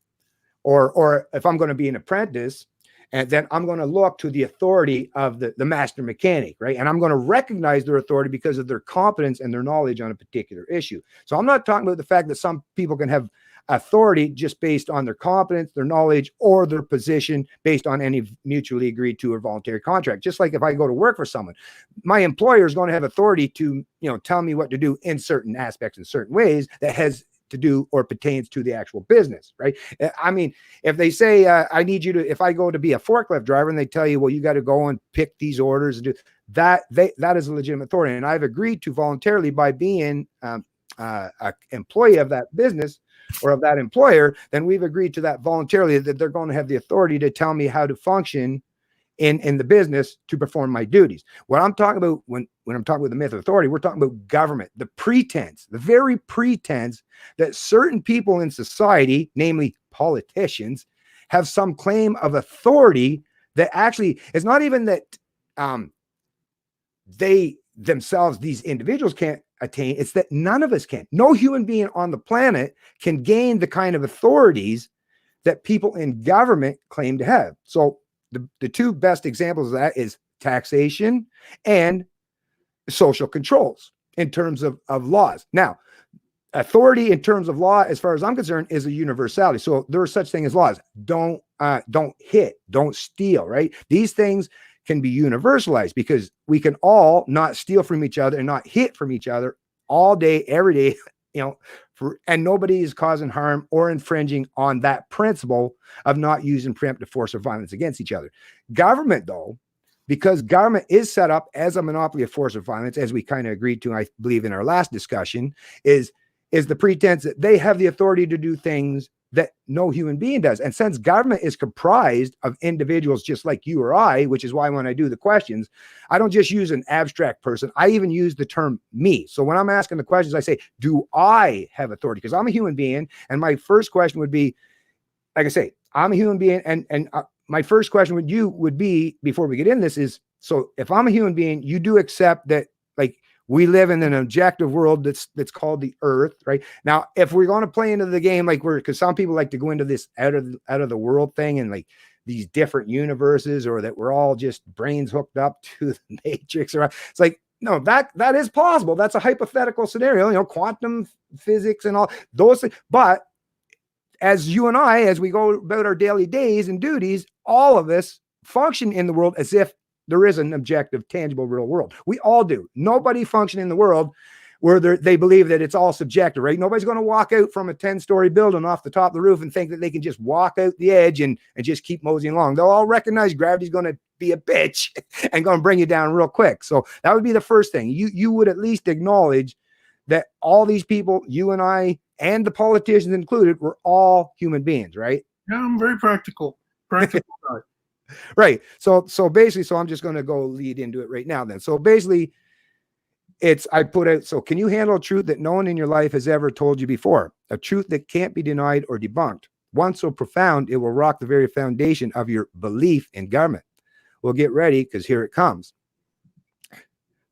or if I'm going to be an apprentice, and then I'm going to look to the authority of the master mechanic, right? And I'm going to recognize their authority because of their competence and their knowledge on a particular issue. So I'm not talking about the fact that some people can have authority just based on their competence, their knowledge, or their position based on any mutually agreed to or voluntary contract. Just like if I go to work for someone, my employer is going to have authority to, tell me what to do in certain aspects in certain ways that has to do or pertains to the actual business, right? I mean, if they say, I need you to, if I go to be a forklift driver and they tell you, well, you got to go and pick these orders and do that, that is a legitimate authority. And I've agreed to voluntarily by being an employee of that business or of that employer, then we've agreed to that voluntarily, that they're going to have the authority to tell me how to function in the business to perform my duties. What I'm talking about when I'm talking about the myth of authority, we're talking about government, the very pretense that certain people in society, namely politicians, have some claim of authority that actually is not even that they themselves, these individuals, can't attain. It's that none of us can. No human being on the planet can gain the kind of authorities that people in government claim to have. So the two best examples of that is taxation and social controls in terms of laws. Now, authority in terms of law, as far as I'm concerned, is a universality. So there are such things as laws. Don't hit, don't steal, right? These things can be universalized because we can all not steal from each other and not hit from each other all day, every day, and nobody is causing harm or infringing on that principle of not using preemptive force or violence against each other. Government, though, because government is set up as a monopoly of force or violence, as we kind of agreed to, I believe, in our last discussion, is the pretense that they have the authority to do things that no human being does. And since government is comprised of individuals just like you or I, which is why when I do the questions, I don't just use an abstract person. I even use the term me. So when I'm asking the questions, I say, do I have authority? Because I'm a human being. And my first question would be, like I say, I'm a human being. And my first question would be, before we get in this, is, so if I'm a human being, you do accept that, like, we live in an objective world that's called the earth, right? Now, if we're going to play into the game, like because some people like to go into this out of the world thing and like these different universes, or that we're all just brains hooked up to the matrix, or it's like, no, that is possible. That's a hypothetical scenario, quantum physics and all those things. But as you and I, as we go about our daily days and duties, all of us function in the world as if there is an objective, tangible, real world. We all do. Nobody function in the world where they believe that it's all subjective, right? Nobody's going to walk out from a 10-story building off the top of the roof and think that they can just walk out the edge and just keep moseying along. They'll all recognize gravity's going to be a bitch and going to bring you down real quick. So that would be the first thing. You would at least acknowledge that all these people, you and I, and the politicians included, were all human beings, right? Yeah, I'm very practical. Practical guy. Right. So basically, so I'm just going to go lead into it right now then. So basically, I put out, so can you handle a truth that no one in your life has ever told you before? A truth that can't be denied or debunked. One so profound, it will rock the very foundation of your belief in government. Well, get ready, because here it comes.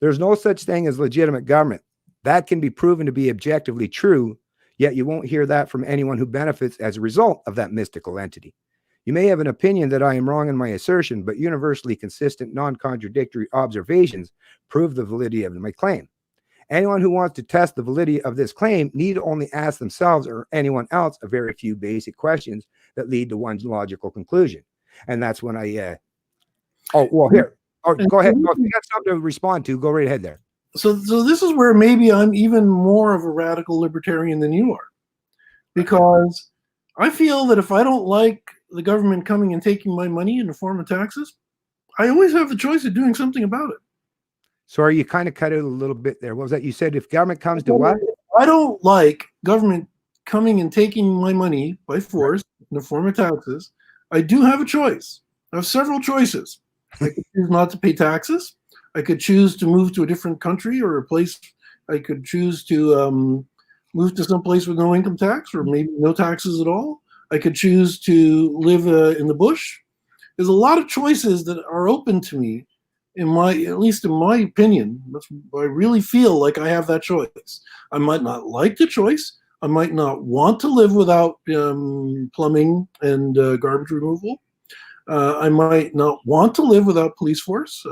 There's no such thing as legitimate government. That can be proven to be objectively true, yet you won't hear that from anyone who benefits as a result of that mystical entity. You may have an opinion that I am wrong in my assertion, but universally consistent, non-contradictory observations prove the validity of my claim. Anyone who wants to test the validity of this claim need only ask themselves or anyone else a very few basic questions that lead to one logical conclusion. And that's when I, go ahead. If you got something to respond to, go right ahead there. So this is where maybe I'm even more of a radical libertarian than you are. because I feel that if I don't like the government coming and taking my money in the form of taxes, I always have the choice of doing something about it. So are you kind of cut out a little bit there? What was that? You said if government comes to what? I don't like government coming and taking my money by force in the form of taxes. I do have a choice. I have several choices. I could choose not to pay taxes. I could choose to move to a different country or a place. I could choose to move to some place with no income tax or maybe no taxes at all. I could choose to live in the bush. There's a lot of choices that are open to me, at least in my opinion. I really feel like I have that choice. I might not like the choice. I might not want to live without plumbing and garbage removal. I might not want to live without police force,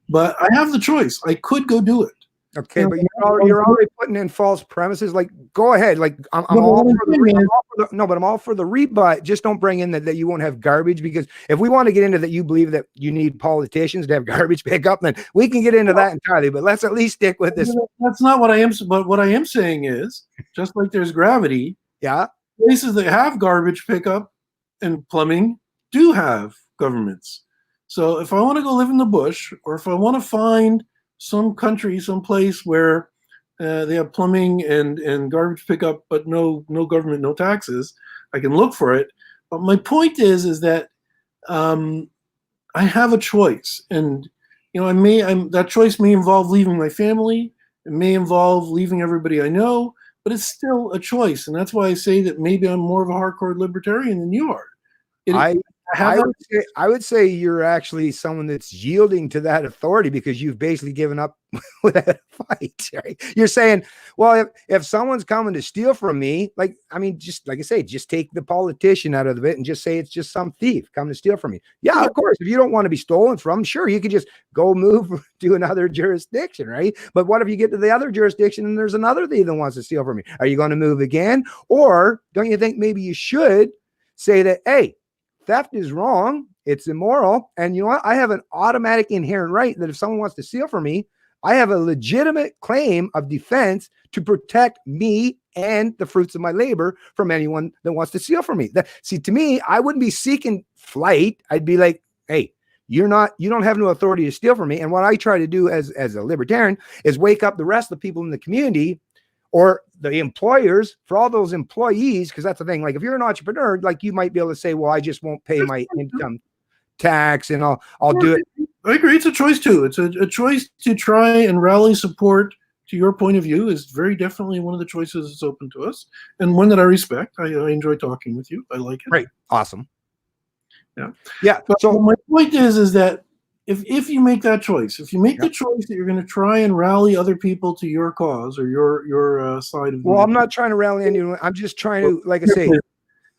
but I have the choice. I could go do it. Okay, but you're already putting in false premises. Like, go ahead. Like, I'm all for the rebut. Just don't bring in that you won't have garbage, because if we want to get into that, you believe that you need politicians to have garbage pickup, then we can get into that entirely. But let's at least stick with this. That's not what I am. But what I am saying is, just like there's gravity, yeah, places that have garbage pickup and plumbing do have governments. So if I want to go live in the bush, or if I want to find some country, some place where they have plumbing and garbage pickup, but no government, no taxes, I can look for it. But my point is that I have a choice, and that choice may involve leaving my family. It may involve leaving everybody I know, but it's still a choice, and that's why I say that maybe I'm more of a hardcore libertarian than you are. I would say you're actually someone that's yielding to that authority, because you've basically given up without a fight. Right? You're saying, well, if someone's coming to steal from me, just like I say, just take the politician out of it and just say it's just some thief coming to steal from me. Yeah, of course. If you don't want to be stolen from, sure, you could just go move to another jurisdiction, right? But what if you get to the other jurisdiction and there's another thief that wants to steal from me? Are you going to move again? Or don't you think maybe you should say that, hey, theft is wrong, it's immoral, and you know what? I have an automatic inherent right that if someone wants to steal from me, I have a legitimate claim of defense to protect me and the fruits of my labor from anyone that wants to steal from me. See, to me, I wouldn't be seeking flight. I'd be like, hey, you don't have no authority to steal from me. And what I try to do as a libertarian is wake up the rest of the people in the community, or the employers, for all those employees, because that's the thing. Like, if you're an entrepreneur, like, you might be able to say, well, I just won't pay my income tax and I'll do it. I agree. It's a choice too. It's a choice to try and rally support to your point of view is very definitely one of the choices that's open to us, and one that I respect. I enjoy talking with you. I like it. Right. Awesome. Yeah. So my point is that if you make that choice, if you make the choice that you're going to try and rally other people to your cause or your side of, I'm not trying to rally anyone. I'm just trying to, like I say,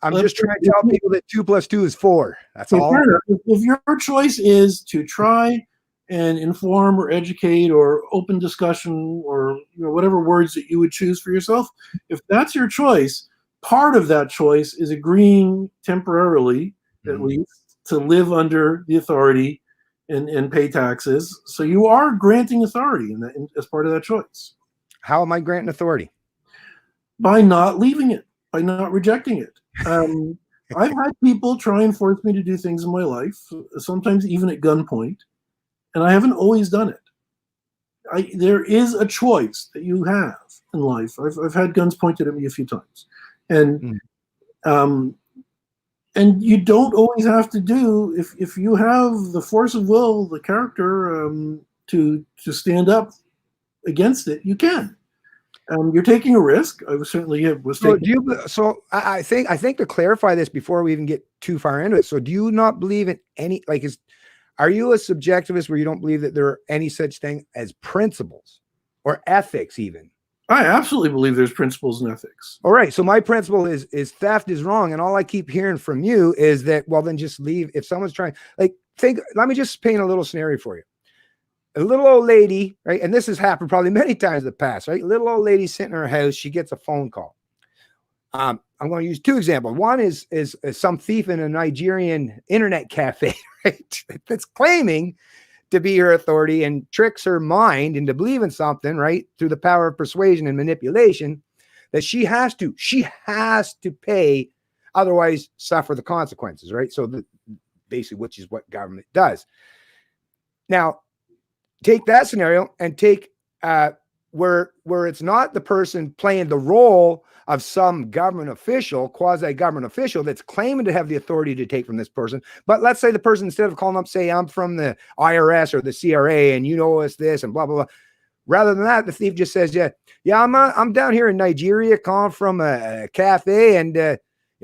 I'm just trying to tell people that 2 + 2 is 4. That's all. If your choice is to try and inform or educate or open discussion or whatever words that you would choose for yourself, if that's your choice, part of that choice is agreeing temporarily, at least, to live under the authority and pay taxes. So you are granting authority as part of that choice. How am I granting authority? By not leaving it, by not rejecting it. I've had people try and force me to do things in my life, sometimes even at gunpoint, and I haven't always done it. There is a choice that you have in life. I've had guns pointed at me a few times, and you don't always have to do, if you have the force of will, the character to stand up against it, you can. You're taking a risk. I think to clarify this before we even get too far into it. So do you not believe in any, are you a subjectivist where you don't believe that there are any such thing as principles or ethics even? I absolutely believe there's principles and ethics. All right. So my principle is theft is wrong. And all I keep hearing from you is that, well, then just leave. If someone's trying, let me just paint a little scenario for you. A little old lady, right? And this has happened probably many times in the past, right? Little old lady sitting in her house. She gets a phone call. I'm going to use two examples. One is some thief in a Nigerian internet cafe, right? That's claiming to be her authority and tricks her mind into believing something, right? Through the power of persuasion and manipulation, that she has to pay, otherwise suffer the consequences, right? So basically, which is what government does. Now, take that scenario and take where it's not the person playing the role of some government official, quasi-government official that's claiming to have the authority to take from this person. But let's say the person, instead of calling up, say, I'm from the IRS or the CRA and you know us this and blah, blah, blah. Rather than that, the thief just says, yeah, I'm down here in Nigeria calling from a cafe and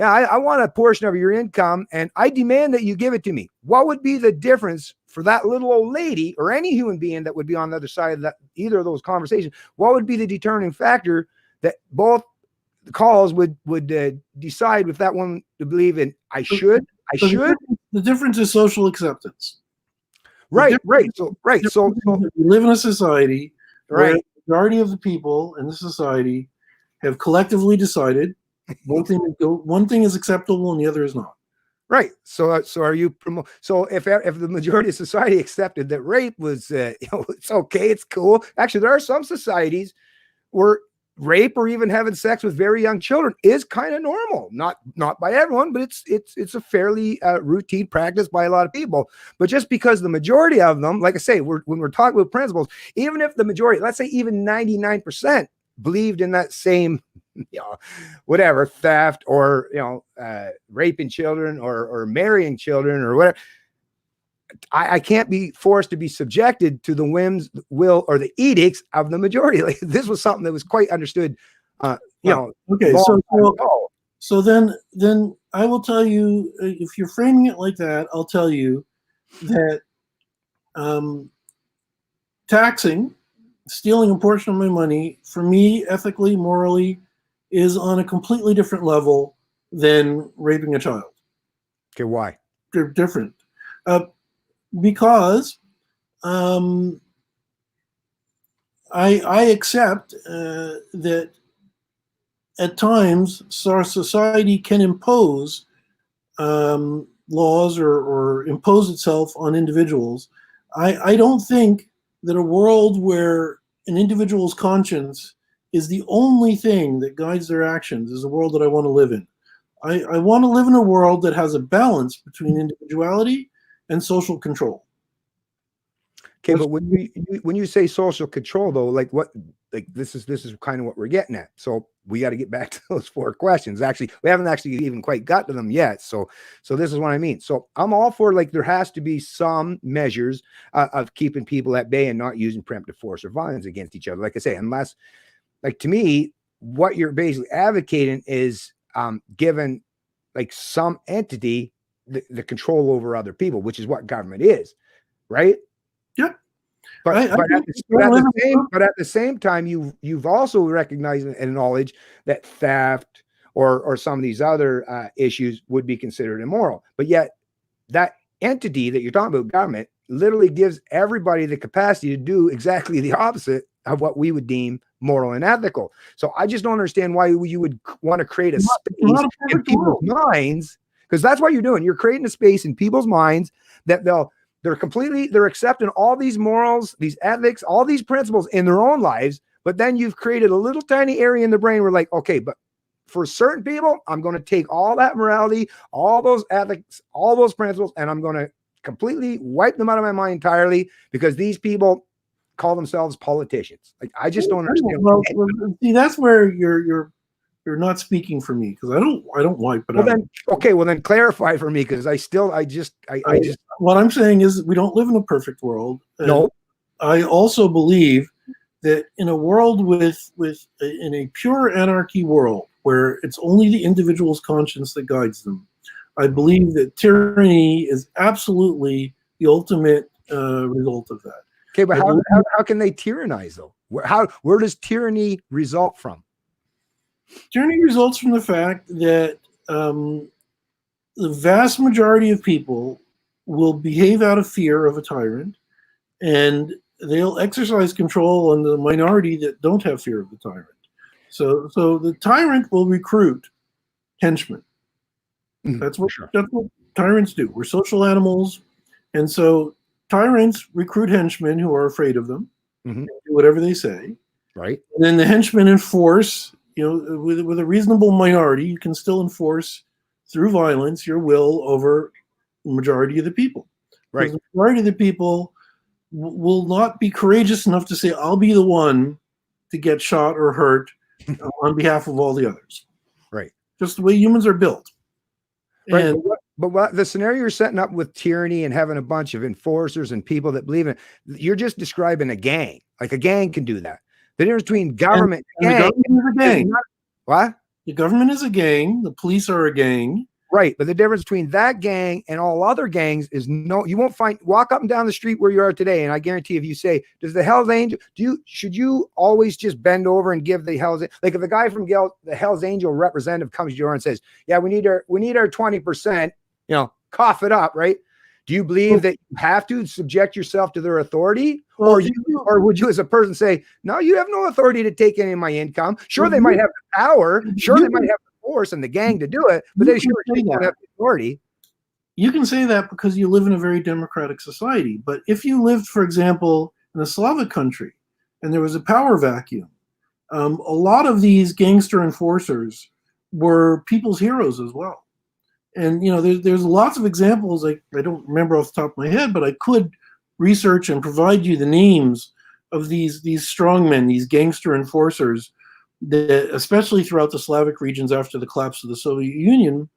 I want a portion of your income and I demand that you give it to me. What would be the difference for that little old lady or any human being that would be on the other side of that, either of those conversations? What would be the determining factor that both calls would decide with that one to believe in? I should. The difference is social acceptance. Right. We live in a society where the majority of the people in the society have collectively decided one thing is acceptable and the other is not. Right. So are you so if the majority of society accepted that rape was it's okay, it's cool. Actually, there are some societies where rape or even having sex with very young children is kind of normal. Not by everyone, but it's a fairly routine practice by a lot of people. But just because the majority of them, like I say, when we're talking about principles, even if the majority, let's say even 99% believed in that same whatever, theft or raping children or marrying children or whatever, I can't be forced to be subjected to the whims, will, or the edicts of the majority. Like, this was something that was quite understood. Okay, so then I will tell you, if you're framing it like that, I'll tell you that taxing, stealing a portion of my money, for me, ethically, morally, is on a completely different level than raping a child. Okay, why? They're different. Because I accept that at times our society can impose laws or impose itself on individuals. I don't think that a world where an individual's conscience is the only thing that guides their actions is a world that I want to live in. I want to live in a world that has a balance between individuality and social control. Okay, but when you say social control, though, like this is kind of what we're getting at. So we got to get back to those 4 questions. Actually, we haven't actually even quite got to them yet. So this is what I mean. So I'm all for, like, there has to be some measures of keeping people at bay and not using preemptive force or violence against each other. Like I say, unless, like, to me, what you're basically advocating is given, like, some entity the control over other people, which is what government is, right? Yeah. But at the same time, you've also recognized and acknowledged that theft or some of these other issues would be considered immoral. But yet that entity that you're talking about, government, literally gives everybody the capacity to do exactly the opposite of what we would deem moral and ethical. So I just don't understand why you would want to create a space in people's minds, because that's what you're doing. You're creating a space in people's minds that they're accepting all these morals, these ethics, all these principles in their own lives. But then you've created a little tiny area in the brain where, like, okay, but for certain people, I'm going to take all that morality, all those ethics, all those principles, and I'm going to completely wipe them out of my mind entirely because these people call themselves politicians. Like, I just don't understand. Well, see, that's where you're not speaking for me, because I don't wipe it out. Well then clarify for me, because what I'm saying is we don't live in a perfect world. No. I also believe that in a world in a pure anarchy world where it's only the individual's conscience that guides them, I believe that tyranny is absolutely the ultimate result of that. Okay, but how can they tyrannize, though? Where does tyranny result from? Tyranny results from the fact that the vast majority of people will behave out of fear of a tyrant, and they'll exercise control on the minority that don't have fear of the tyrant. So the tyrant will recruit henchmen. That's what tyrants do. We're social animals, and so tyrants recruit henchmen who are afraid of them, do whatever they say. Right. And then the henchmen enforce with a reasonable minority, you can still enforce through violence your will over the majority of the people. Right. Because the majority of the people will not be courageous enough to say, I'll be the one to get shot or hurt on behalf of all the others. Right. Just the way humans are built. Right. And but what the scenario you're setting up with tyranny and having a bunch of enforcers and people that believe in it, you're just describing a gang. Like a gang can do that. The difference between government and the government is a gang. What? The government is a gang. The police are a gang. Right. But the difference between that gang and all other gangs is you won't walk up and down the street where you are today. And I guarantee if you say, does the Hell's Angel, should you always just bend over and give the Hell's, like if the guy from the Hell's Angel representative comes to your door and says, yeah, we need our 20%, cough it up. Right. Do you believe that you have to subject yourself to their authority? Or would you as a person say, no, you have no authority to take any of my income? Sure, they might have the power. Sure, they might have the force and the gang to do it, but they sure don't have the authority. You can say that because you live in a very democratic society. But if you lived, for example, in a Slavic country and there was a power vacuum, a lot of these gangster enforcers were people's heroes as well. And, there's lots of examples. I don't remember off the top of my head, but I could research and provide you the names of these strongmen, these gangster enforcers, that, especially throughout the Slavic regions after the collapse of the Soviet Union.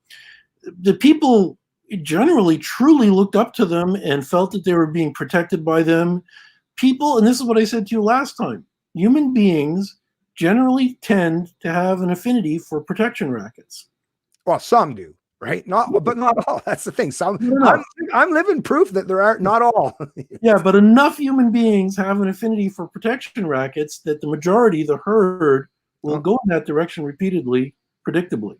The people generally truly looked up to them and felt that they were being protected by them. People, and this is what I said to you last time, human beings generally tend to have an affinity for protection rackets. Well, some do. Right? But not all. That's the thing. Some I'm living proof that there are not all. Yeah, but enough human beings have an affinity for protection rackets that the majority, the herd, will go in that direction repeatedly, predictably.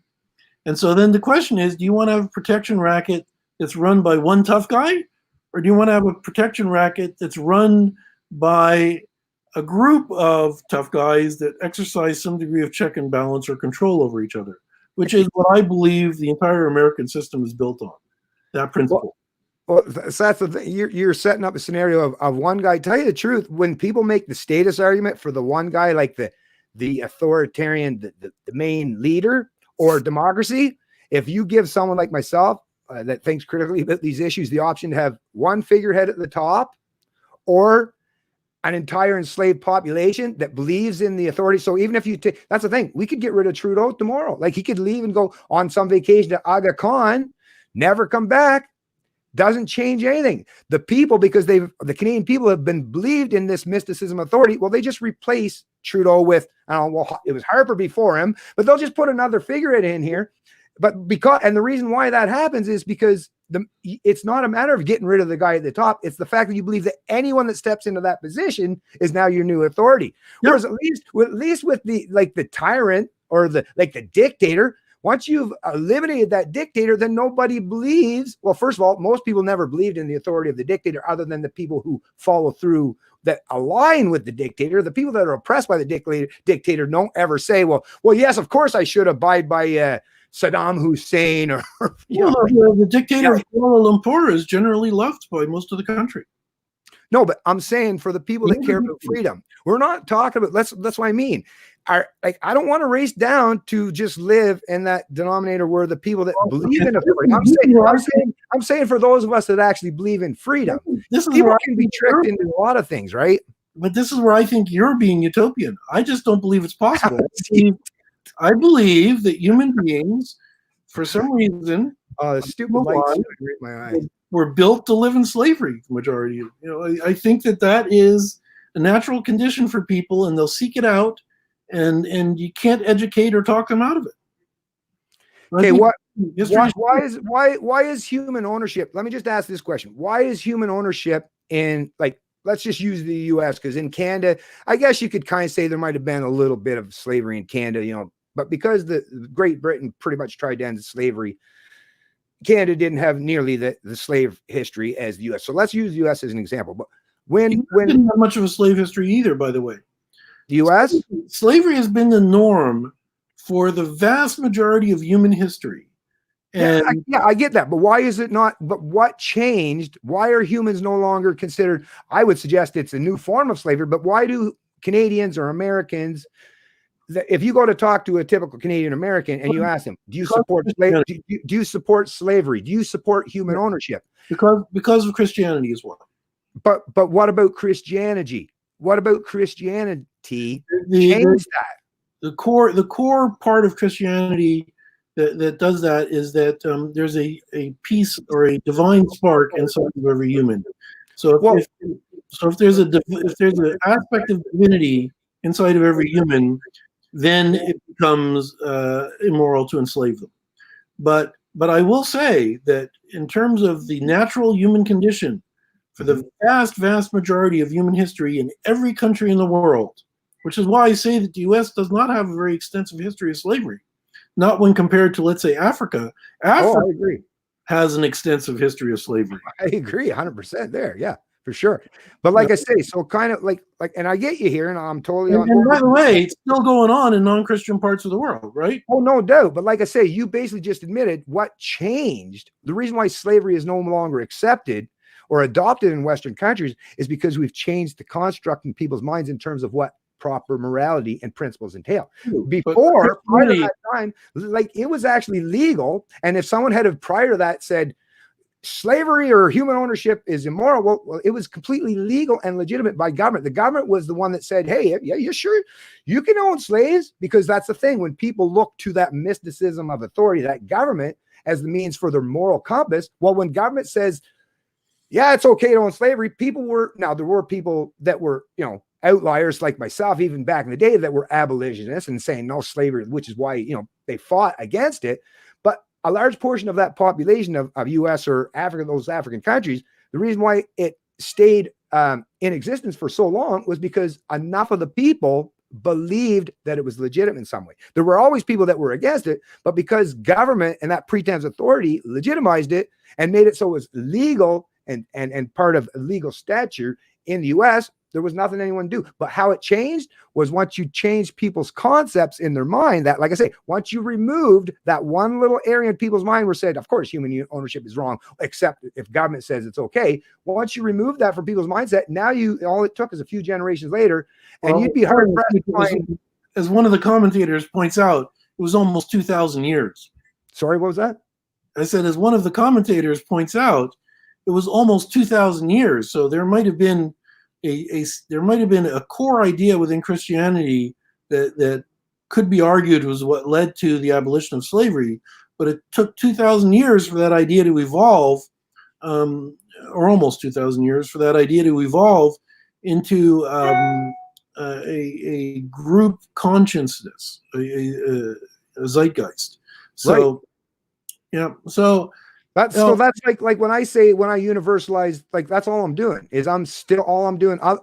And so then the question is, do you want to have a protection racket that's run by one tough guy? Or do you want to have a protection racket that's run by a group of tough guys that exercise some degree of check and balance or control over each other? Which is what I believe the entire American system is built on, that principle. Well, so that's the thing. You're setting up a scenario of one guy. Tell you the truth, when people make the status argument for the one guy, like the authoritarian, the main leader or democracy, if you give someone like myself that thinks critically about these issues the option to have one figurehead at the top or an entire enslaved population that believes in the authority. So even if you take, that's the thing, we could get rid of Trudeau tomorrow. Like he could leave and go on some vacation to Aga Khan, never come back. Doesn't change anything. The people, because the Canadian people have been believed in this mysticism authority. Well, they just replace Trudeau with, it was Harper before him, but they'll just put another figurehead in here. But and the reason why that happens is because it's not a matter of getting rid of the guy at the top. It's the fact that you believe that anyone that steps into that position is now your new authority. Yep. Whereas at least with the tyrant or the dictator, once you've eliminated that dictator, then nobody believes. Well, first of all, most people never believed in the authority of the dictator other than the people who follow through, that align with the dictator. The people that are oppressed by the dictator don't ever say, well, yes, of course I should abide by Saddam Hussein or the dictator of Kuala Lumpur is generally loved by most of the country. No, but I'm saying for the people that care about freedom, we're not talking about, that's what I mean. I don't want to race down to just live in that denominator where the people that believe in freedom. I'm saying for those of us that actually believe in freedom, people can be tricked into a lot of things, right? But this is where I think you're being utopian. I just don't believe it's possible. I believe that human beings, for some reason, stupid lights in my eyes, were built to live in slavery. The majority of, I think that is a natural condition for people, and they'll seek it out, and you can't educate or talk them out of it. Okay, why is human ownership? Let me just ask this question: why is human ownership in, let's just use the U.S. because in Canada, I guess you could kind of say there might have been a little bit of slavery in Canada, but because the Great Britain pretty much tried to end slavery, Canada didn't have nearly the slave history as the U.S. So let's use the U.S. as an example. But when didn't have much of a slave history either, by the way. The U.S. slavery has been the norm for the vast majority of human history. And I get that, but why is it not? But what changed? Why are humans no longer considered? I would suggest it's a new form of slavery, but why do Canadians or Americans if you go to talk to a typical Canadian American and you ask them, do you support slavery? Do you support slavery? Do you support human ownership? Because of Christianity as well. But what about Christianity? What about Christianity? Change that. The core part of Christianity that does that is that there's a piece or a divine spark inside of every human. So if there's an aspect of divinity inside of every human, then it becomes immoral to enslave them. But I will say that in terms of the natural human condition, for the vast majority of human history in every country in the world, which is why I say that the U.S. does not have a very extensive history of slavery, not when compared to, let's say, Africa. Africa I agree. Has an extensive history of slavery. I agree 100% there. Yeah, for sure. But like I say, so kind of like, and I get you here, and I'm totally on board. And by the way, it's still going on in non-Christian parts of the world, right? Oh, no doubt. But like I say, you basically just admitted what changed. The reason why slavery is no longer accepted or adopted in Western countries is because we've changed the construct in people's minds in terms of what proper morality and principles entail. Before, prior to that time, like it was actually legal. And if someone had prior to that said slavery or human ownership is immoral, well, it was completely legal and legitimate by government. The government was the one that said, hey, yeah, you're sure you can own slaves? Because that's the thing. When people look to that mysticism of authority, that government as the means for their moral compass, well, when government says, yeah, it's okay to own slavery, there were people that were, outliers like myself, even back in the day, that were abolitionists and saying no slavery, which is why, they fought against it. But a large portion of that population of US or Africa, those African countries, the reason why it stayed in existence for so long was because enough of the people believed that it was legitimate in some way. There were always people that were against it, but because government and that pretense authority legitimized it and made it so it was legal and part of legal stature in the US, there was nothing anyone do. But how it changed was once you changed people's concepts in their mind, that, like I say, once you removed that one little area in people's mind where said, of course, human ownership is wrong, except if government says it's okay. Once you remove that from people's mindset, now all it took is a few generations later, and you'd be hard pressed to find. As one of the commentators points out, it was almost 2,000 years. Sorry, what was that? I said, as one of the commentators points out, it was almost 2,000 years. So there might have been a core idea within Christianity that could be argued was what led to the abolition of slavery, but it took 2,000 years for that idea to evolve, or almost 2,000 years for that idea to evolve into a group consciousness, a zeitgeist. So, right. Yeah. So that's like when I universalize, like that's all I'm doing is I'm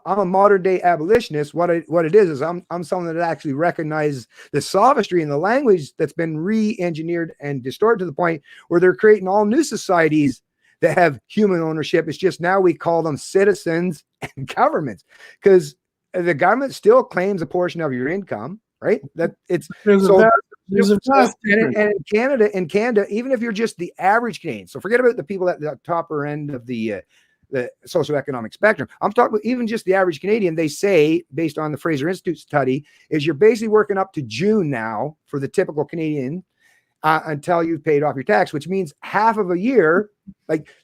a modern day abolitionist. What it is I'm someone that actually recognizes the sophistry in the language that's been re-engineered and distorted to the point where they're creating all new societies that have human ownership. It's just now we call them citizens and governments, because the government still claims a portion of your income, right? That it's and in Canada, even if you're just the average Canadian, so forget about the people at the topper end of the socioeconomic spectrum. I'm talking about even just the average Canadian. They say, based on the Fraser Institute study, is you're basically working up to June now for the typical Canadian until you've paid off your tax, which means half of a year.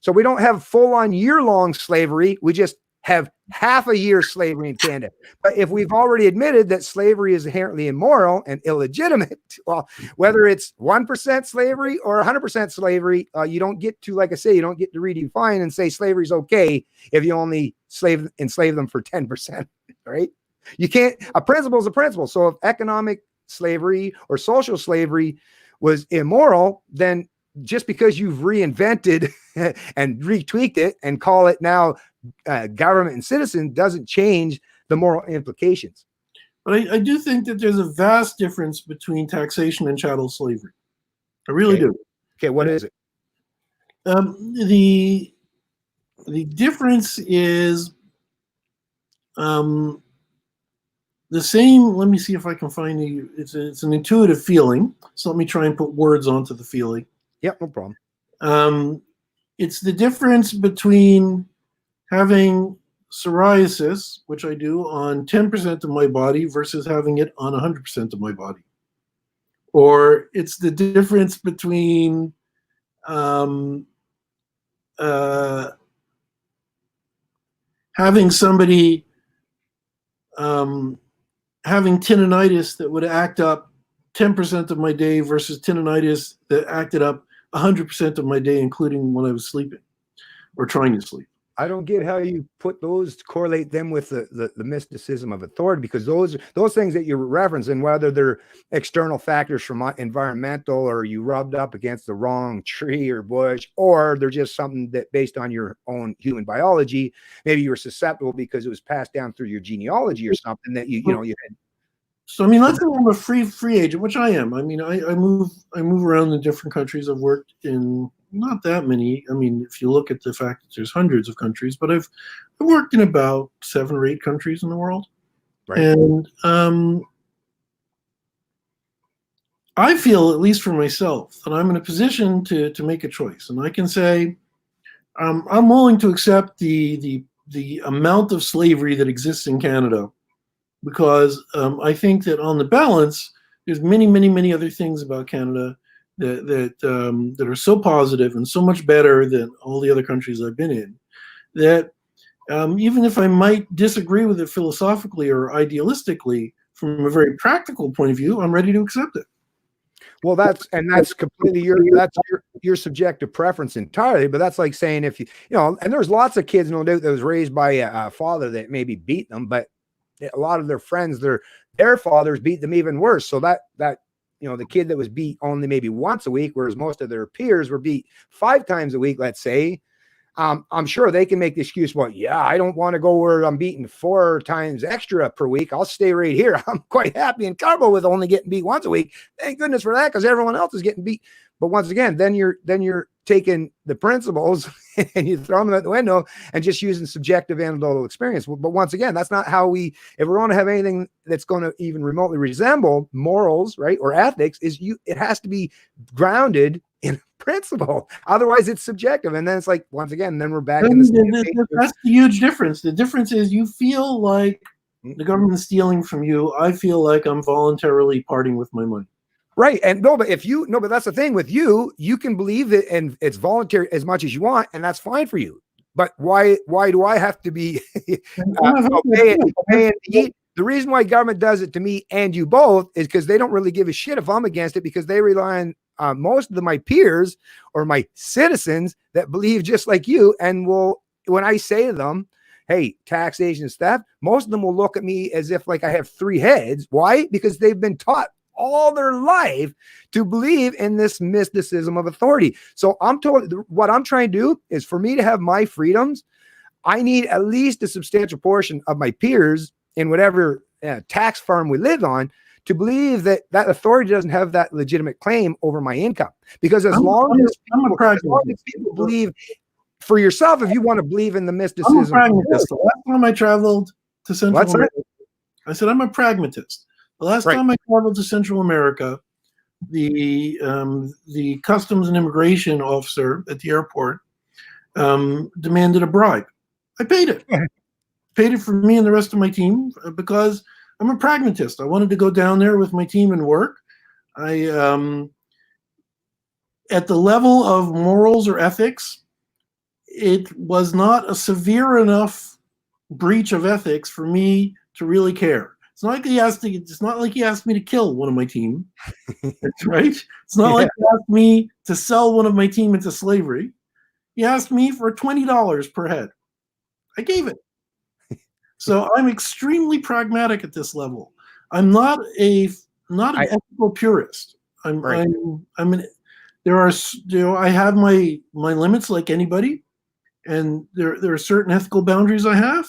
So we don't have full-on year-long slavery. We just have half a year slavery in Canada. But if we've already admitted that slavery is inherently immoral and illegitimate, well, whether it's 1% slavery or 100% slavery, you don't get to, like I say, you don't get to redefine and say slavery is okay if you only enslave them for 10%, right? You can't. A principle is a principle. So if economic slavery or social slavery was immoral, then just because you've reinvented and retweaked it and call it now government and citizen doesn't change the moral implications. But I do think that there's a vast difference between taxation and chattel slavery. I really do. Okay, what is it? The difference is the same. Let me see if I can find you. It's an intuitive feeling. So let me try and put words onto the feeling. Yep, no problem. It's the difference between having psoriasis, which I do, on 10% of my body versus having it on 100% of my body. Or it's the difference between having somebody having tinnitus that would act up 10% of my day versus tinnitus that acted up 100% of my day, including when I was sleeping or trying to sleep. I don't get how you put those, correlate them with the mysticism of authority, because those things that you reference, and whether they're external factors from environmental, or you rubbed up against the wrong tree or bush, or they're just something that based on your own human biology, maybe you were susceptible because it was passed down through your genealogy or something that you had. So I mean, let's say I'm a free agent, which I am. I mean, I move around in different countries. I've worked in not that many. I mean, if you look at the fact that there's hundreds of countries, but I've worked in about 7 or 8 countries in the world. Right. And I feel, at least for myself, that I'm in a position to make a choice, and I can say I'm willing to accept the amount of slavery that exists in Canada, because I think that on the balance, there's many other things about Canada that are so positive and so much better than all the other countries I've been in, that even if I might disagree with it philosophically or idealistically, from a very practical point of view, I'm ready to accept it. Well, that's completely your subjective preference entirely. But that's like saying, if you know, and there's lots of kids, no doubt, that was raised by a father that maybe beat them, but a lot of their friends, their fathers beat them even worse. So that you know, the kid that was beat only maybe once a week, whereas most of their peers were beat 5 times a week, let's say, I'm sure they can make the excuse, well, yeah, I don't want to go where I'm beaten 4 times extra per week. I'll stay right here. I'm quite happy in Carbo with only getting beat once a week. Thank goodness for that, because everyone else is getting beat. But once again, then you're taking the principles and you throw them out the window and just using subjective anecdotal experience. But once again, that's not how if we're going to have anything that's going to even remotely resemble morals, right, or ethics, it has to be grounded in principle. Otherwise it's subjective. And then it's like, once again, then we're back in the that's the huge difference. The difference is you feel like the government's stealing from you. I feel like I'm voluntarily parting with my money. Right. And but that's the thing with you can believe it, and it's voluntary as much as you want, and that's fine for you. But why do I have to be obeying? The reason why government does it to me and you both is because they don't really give a shit if I'm against it, because they rely on most of my peers or my citizens that believe just like you, and when I say to them, hey, taxation stuff, most of them will look at me as if like I have 3 heads. Why? Because they've been taught all their life to believe in this mysticism of authority. So I'm told, what I'm trying to do is, for me to have my freedoms, I need at least a substantial portion of my peers in whatever tax firm we live on to believe that authority doesn't have that legitimate claim over my income. Because as long as people believe for yourself, if you want to believe in the mysticism. I'm a pragmatist. The last time I traveled to Central America, I said I'm a pragmatist. The last time I traveled to Central America, the customs and immigration officer at the airport demanded a bribe. I paid it. Paid it for me and the rest of my team, because I'm a pragmatist. I wanted to go down there with my team and work. At the level of morals or ethics, it was not a severe enough breach of ethics for me to really care. It's not like he asked me to kill one of my team. That's right. It's not like he asked me to sell one of my team into slavery. He asked me for $20 per head. I gave it. So I'm extremely pragmatic at this level. I'm not an ethical purist. I have my limits like anybody, and there are certain ethical boundaries I have.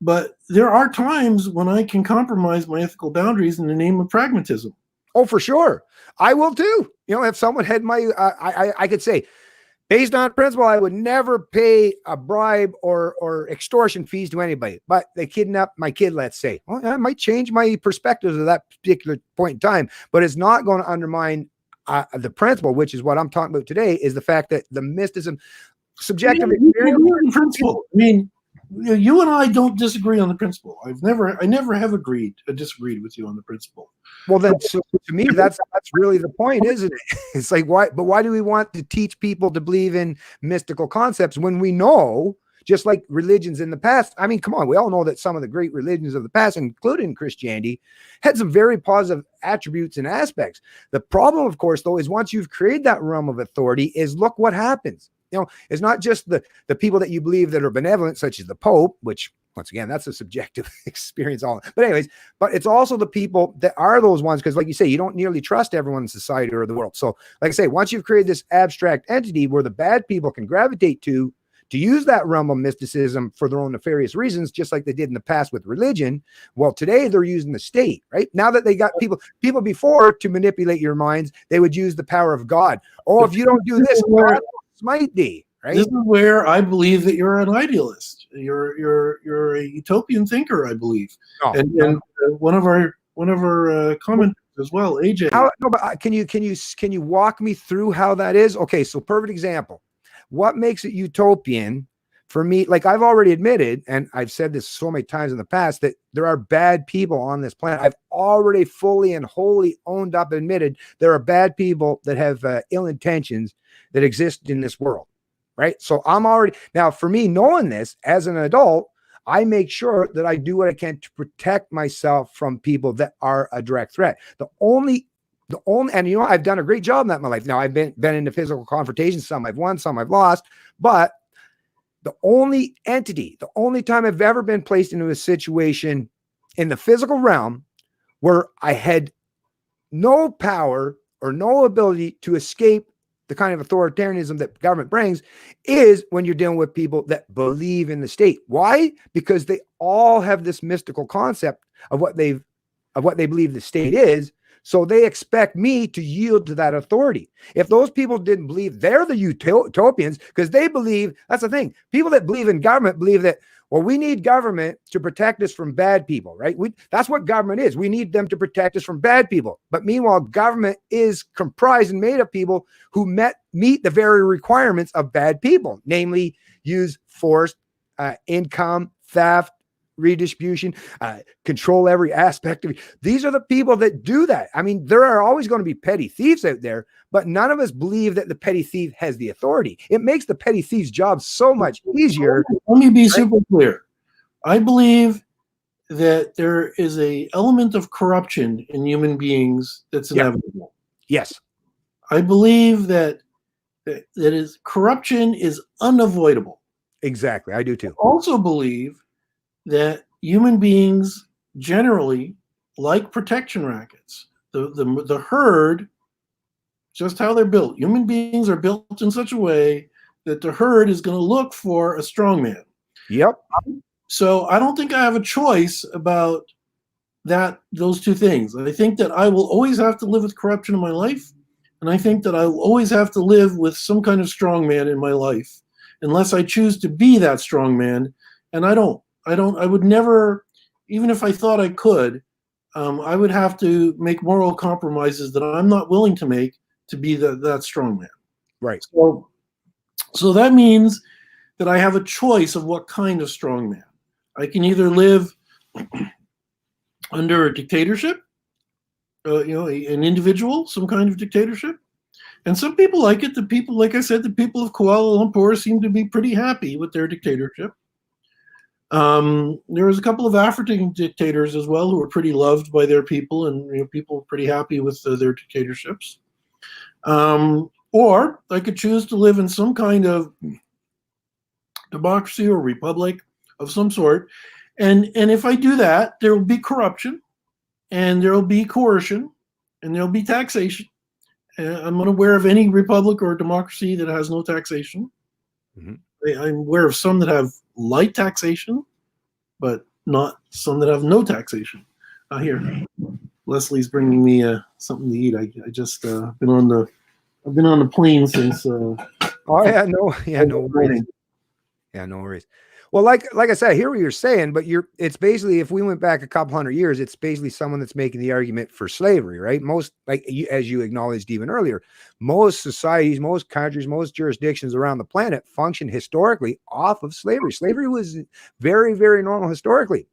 But there are times when I can compromise my ethical boundaries in the name of pragmatism. Oh, for sure. I will too. You know, if someone had I could say, based on principle, I would never pay a bribe or extortion fees to anybody. But they kidnap my kid, let's say. Well, that might change my perspectives at that particular point in time. But it's not going to undermine the principle, which is what I'm talking about today, is the fact that the mysticism, subjective principle. I mean, you and I don't disagree on the principle. I never have disagreed with you on the principle. Well, then, so to me, that's really the point, isn't it? It's like, why? But why do we want to teach people to believe in mystical concepts when we know, just like religions in the past? I mean, come on, we all know that some of the great religions of the past, including Christianity, had some very positive attributes and aspects. The problem, of course, though, is once you've created that realm of authority, is look what happens. You know, it's not just the people that you believe that are benevolent, such as the Pope, which, once again, that's a subjective experience. But anyways, but it's also the people that are those ones, because like you say, you don't nearly trust everyone in society or the world. So like I say, once you've created this abstract entity where the bad people can gravitate to use that realm of mysticism for their own nefarious reasons, just like they did in the past with religion. Well, today they're using the state, right? Now that they got people before to manipulate your minds, they would use the power of God. Oh, if you don't do this, God will smite thee. Right? This is where I believe that you're an idealist. You're a utopian thinker, I believe. No, and one of our commenters as well, AJ. But can you walk me through how that is? Okay, so perfect example. What makes it utopian for me? Like I've already admitted, and I've said this so many times in the past, that there are bad people on this planet. I've already fully and wholly owned up and admitted there are bad people that have ill intentions that exist in this world. Right. So I'm already, now for me, knowing this as an adult, I make sure that I do what I can to protect myself from people that are a direct threat. The only, and you know, I've done a great job in that in my life. Now I've been into physical confrontations. Some I've won, some I've lost, but the only time I've ever been placed into a situation in the physical realm where I had no power or no ability to escape the kind of authoritarianism that government brings is when you're dealing with people that believe in the state. Why? Because they all have this mystical concept of what they believe the state is. So they expect me to yield to that authority. If those people didn't believe, they're the utopians, because they believe, that's the thing. People that believe in government believe that, well, we need government to protect us from bad people, right? That's what government is. We need them to protect us from bad people. But meanwhile, government is comprised and made of people who meet the very requirements of bad people, namely use force, income, theft, redistribution, control every aspect of it. These are the people that do that. I mean, there are always going to be petty thieves out there, but none of us believe that the petty thief has the authority. It makes the petty thief's job so much easier. Let me be super clear. I believe that there is a element of corruption in human beings that's inevitable. Yes. I believe that corruption is unavoidable. Exactly. I do too. I also believe that human beings generally like protection rackets. The herd, just how they're built. Human beings are built in such a way that the herd is going to look for a strong man. Yep. So I don't think I have a choice about those two things. I think that I will always have to live with corruption in my life, and I think that I will always have to live with some kind of strong man in my life, unless I choose to be that strong man, and I don't. I would never, even if I thought I could, I would have to make moral compromises that I'm not willing to make to be that strong man. Right. So that means that I have a choice of what kind of strong man. I can either live under a dictatorship, an individual, some kind of dictatorship. And some people like it. The people, like I said, the people of Kuala Lumpur seem to be pretty happy with their dictatorship. There was a couple of African dictators as well who were pretty loved by their people, and people were pretty happy with their dictatorships. Or I could choose to live in some kind of democracy or republic of some sort, and if I do that, there will be corruption, and there will be coercion, and there will be taxation. I'm unaware of any republic or democracy that has no taxation. Mm-hmm. I'm aware of some that have light taxation, but not some that have no taxation. Here, Leslie's bringing me something to eat. I just been on the plane since. No worries. Yeah, no worries. Well, like I said, I hear what you're saying, but it's basically, if we went back a couple hundred years, it's basically someone that's making the argument for slavery, right? Most, like you, as you acknowledged even earlier, most societies, most countries, most jurisdictions around the planet function historically off of slavery. Slavery was very, very normal historically.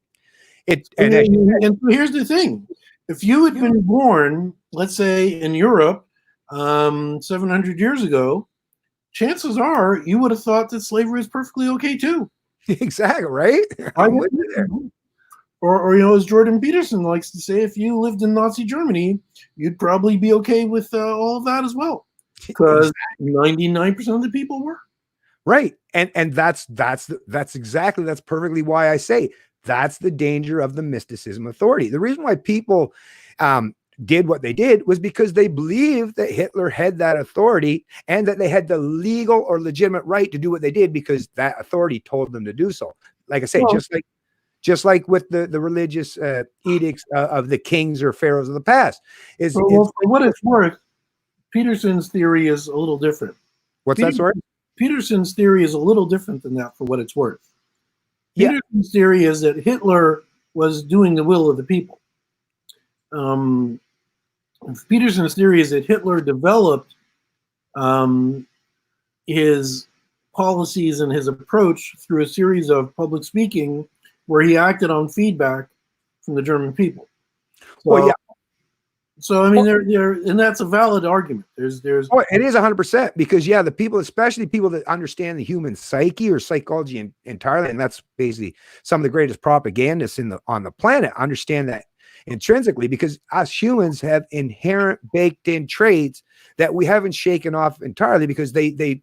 And so here's the thing: if you had been born, let's say in Europe, 700 years ago, chances are you would have thought that slavery is perfectly okay too. Exactly, right? I'm with you there. Or as Jordan Peterson likes to say, if you lived in Nazi Germany, you'd probably be okay with all of that as well, because 99% of the people were. Right, and that's perfectly why I say that's the danger of the mysticism authority. The reason why people did what they did was because they believed that Hitler had that authority and that they had the legal or legitimate right to do what they did because that authority told them to do so. Like I say, well, just like with the religious edicts of the kings or pharaohs of the past. For what it's worth, Peterson's theory is a little different. What's that, sorry? Peterson's theory is a little different than that, for what it's worth. Peterson's theory is that Hitler was doing the will of the people. Peterson's theory is that Hitler developed his policies and his approach through a series of public speaking where he acted on feedback from the German people. So, well, yeah. So I mean, and that's a valid argument. There's. Oh, it is 100%, because the people, especially people that understand the human psyche or psychology entirely, and that's basically some of the greatest propagandists on the planet, understand that intrinsically, because us humans have inherent baked-in traits that we haven't shaken off entirely, because they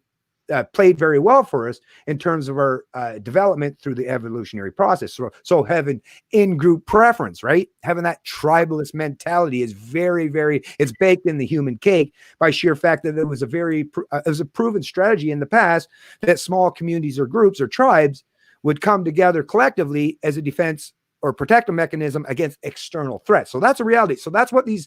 played very well for us in terms of our development through the evolutionary process. So having in-group preference, right? Having that tribalist mentality is very, very, it's baked in the human cake by sheer fact that it was a proven strategy in the past that small communities or groups or tribes would come together collectively as a defense or protective mechanism against external threats. So that's a reality. So that's what these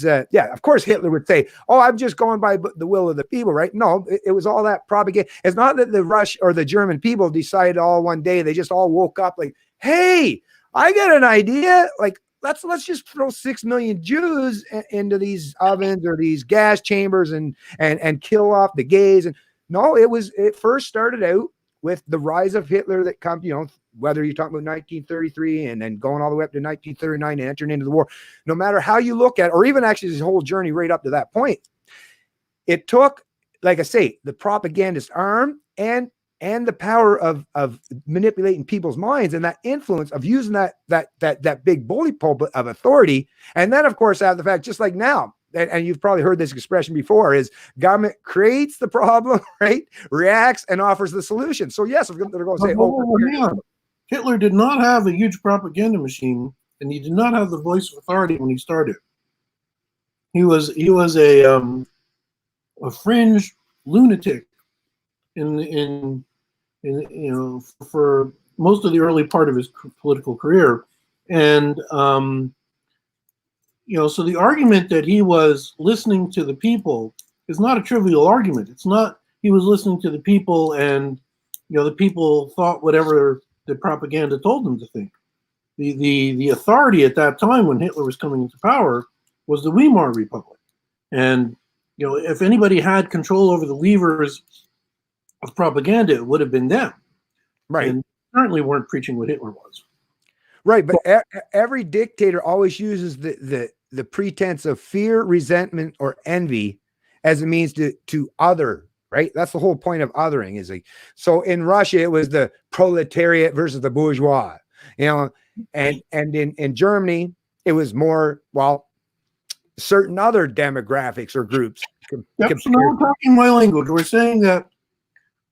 of course Hitler would say, oh, I'm just going by the will of the people, right? No, it was all that propaganda. It's not that the Rush or the German people decided all one day, they just all woke up like, hey, I got an idea. Like, let's just throw 6 million Jews into these ovens or these gas chambers and kill off the gays. And no, it first started out with the rise of Hitler that comes, whether you're talking about 1933 and then going all the way up to 1939 and entering into the war, no matter how you look at it, or even actually his whole journey right up to that point, it took, like I say, the propagandist arm and the power of manipulating people's minds and that influence of using that big bully pulpit of authority. And then, of course, after the fact, just like now, and you've probably heard this expression before, is government creates the problem, right? Reacts and offers the solution. So yes, they're going to say, Hitler did not have a huge propaganda machine, and he did not have the voice of authority when he started. He was a fringe lunatic in for most of the early part of his political career, and so the argument that he was listening to the people is not a trivial argument. It's not he was listening to the people and the people thought whatever the propaganda told them to think. The authority at that time when Hitler was coming into power was the Weimar Republic. And if anybody had control over the levers of propaganda, it would have been them. Right. And certainly weren't preaching what Hitler was. Right, but every dictator always uses the pretense of fear, resentment, or envy as a means to other, right? That's the whole point of othering. Is like, so in Russia, it was the proletariat versus the bourgeois, and in Germany, it was more, certain other demographics or groups. Yep, so now we're talking my language. We're saying that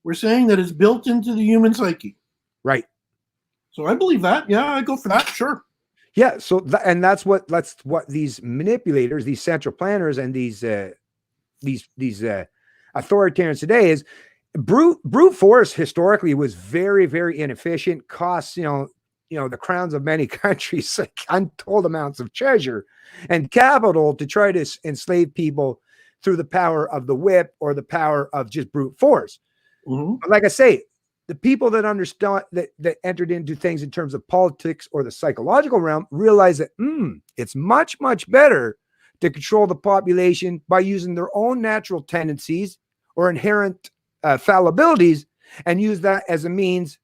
it's built into the human psyche. Right. So I believe that. Yeah, I go for that. Sure. Yeah. So that's what these manipulators, these central planners, and these authoritarians today is brute force. Historically, was very, very inefficient. Costs the crowns of many countries like untold amounts of treasure and capital to try to enslave people through the power of the whip or the power of just brute force. Mm-hmm. But like I say, the people that understand that entered into things in terms of politics or the psychological realm realize that it's much, much better to control the population by using their own natural tendencies or inherent fallibilities and use that as a means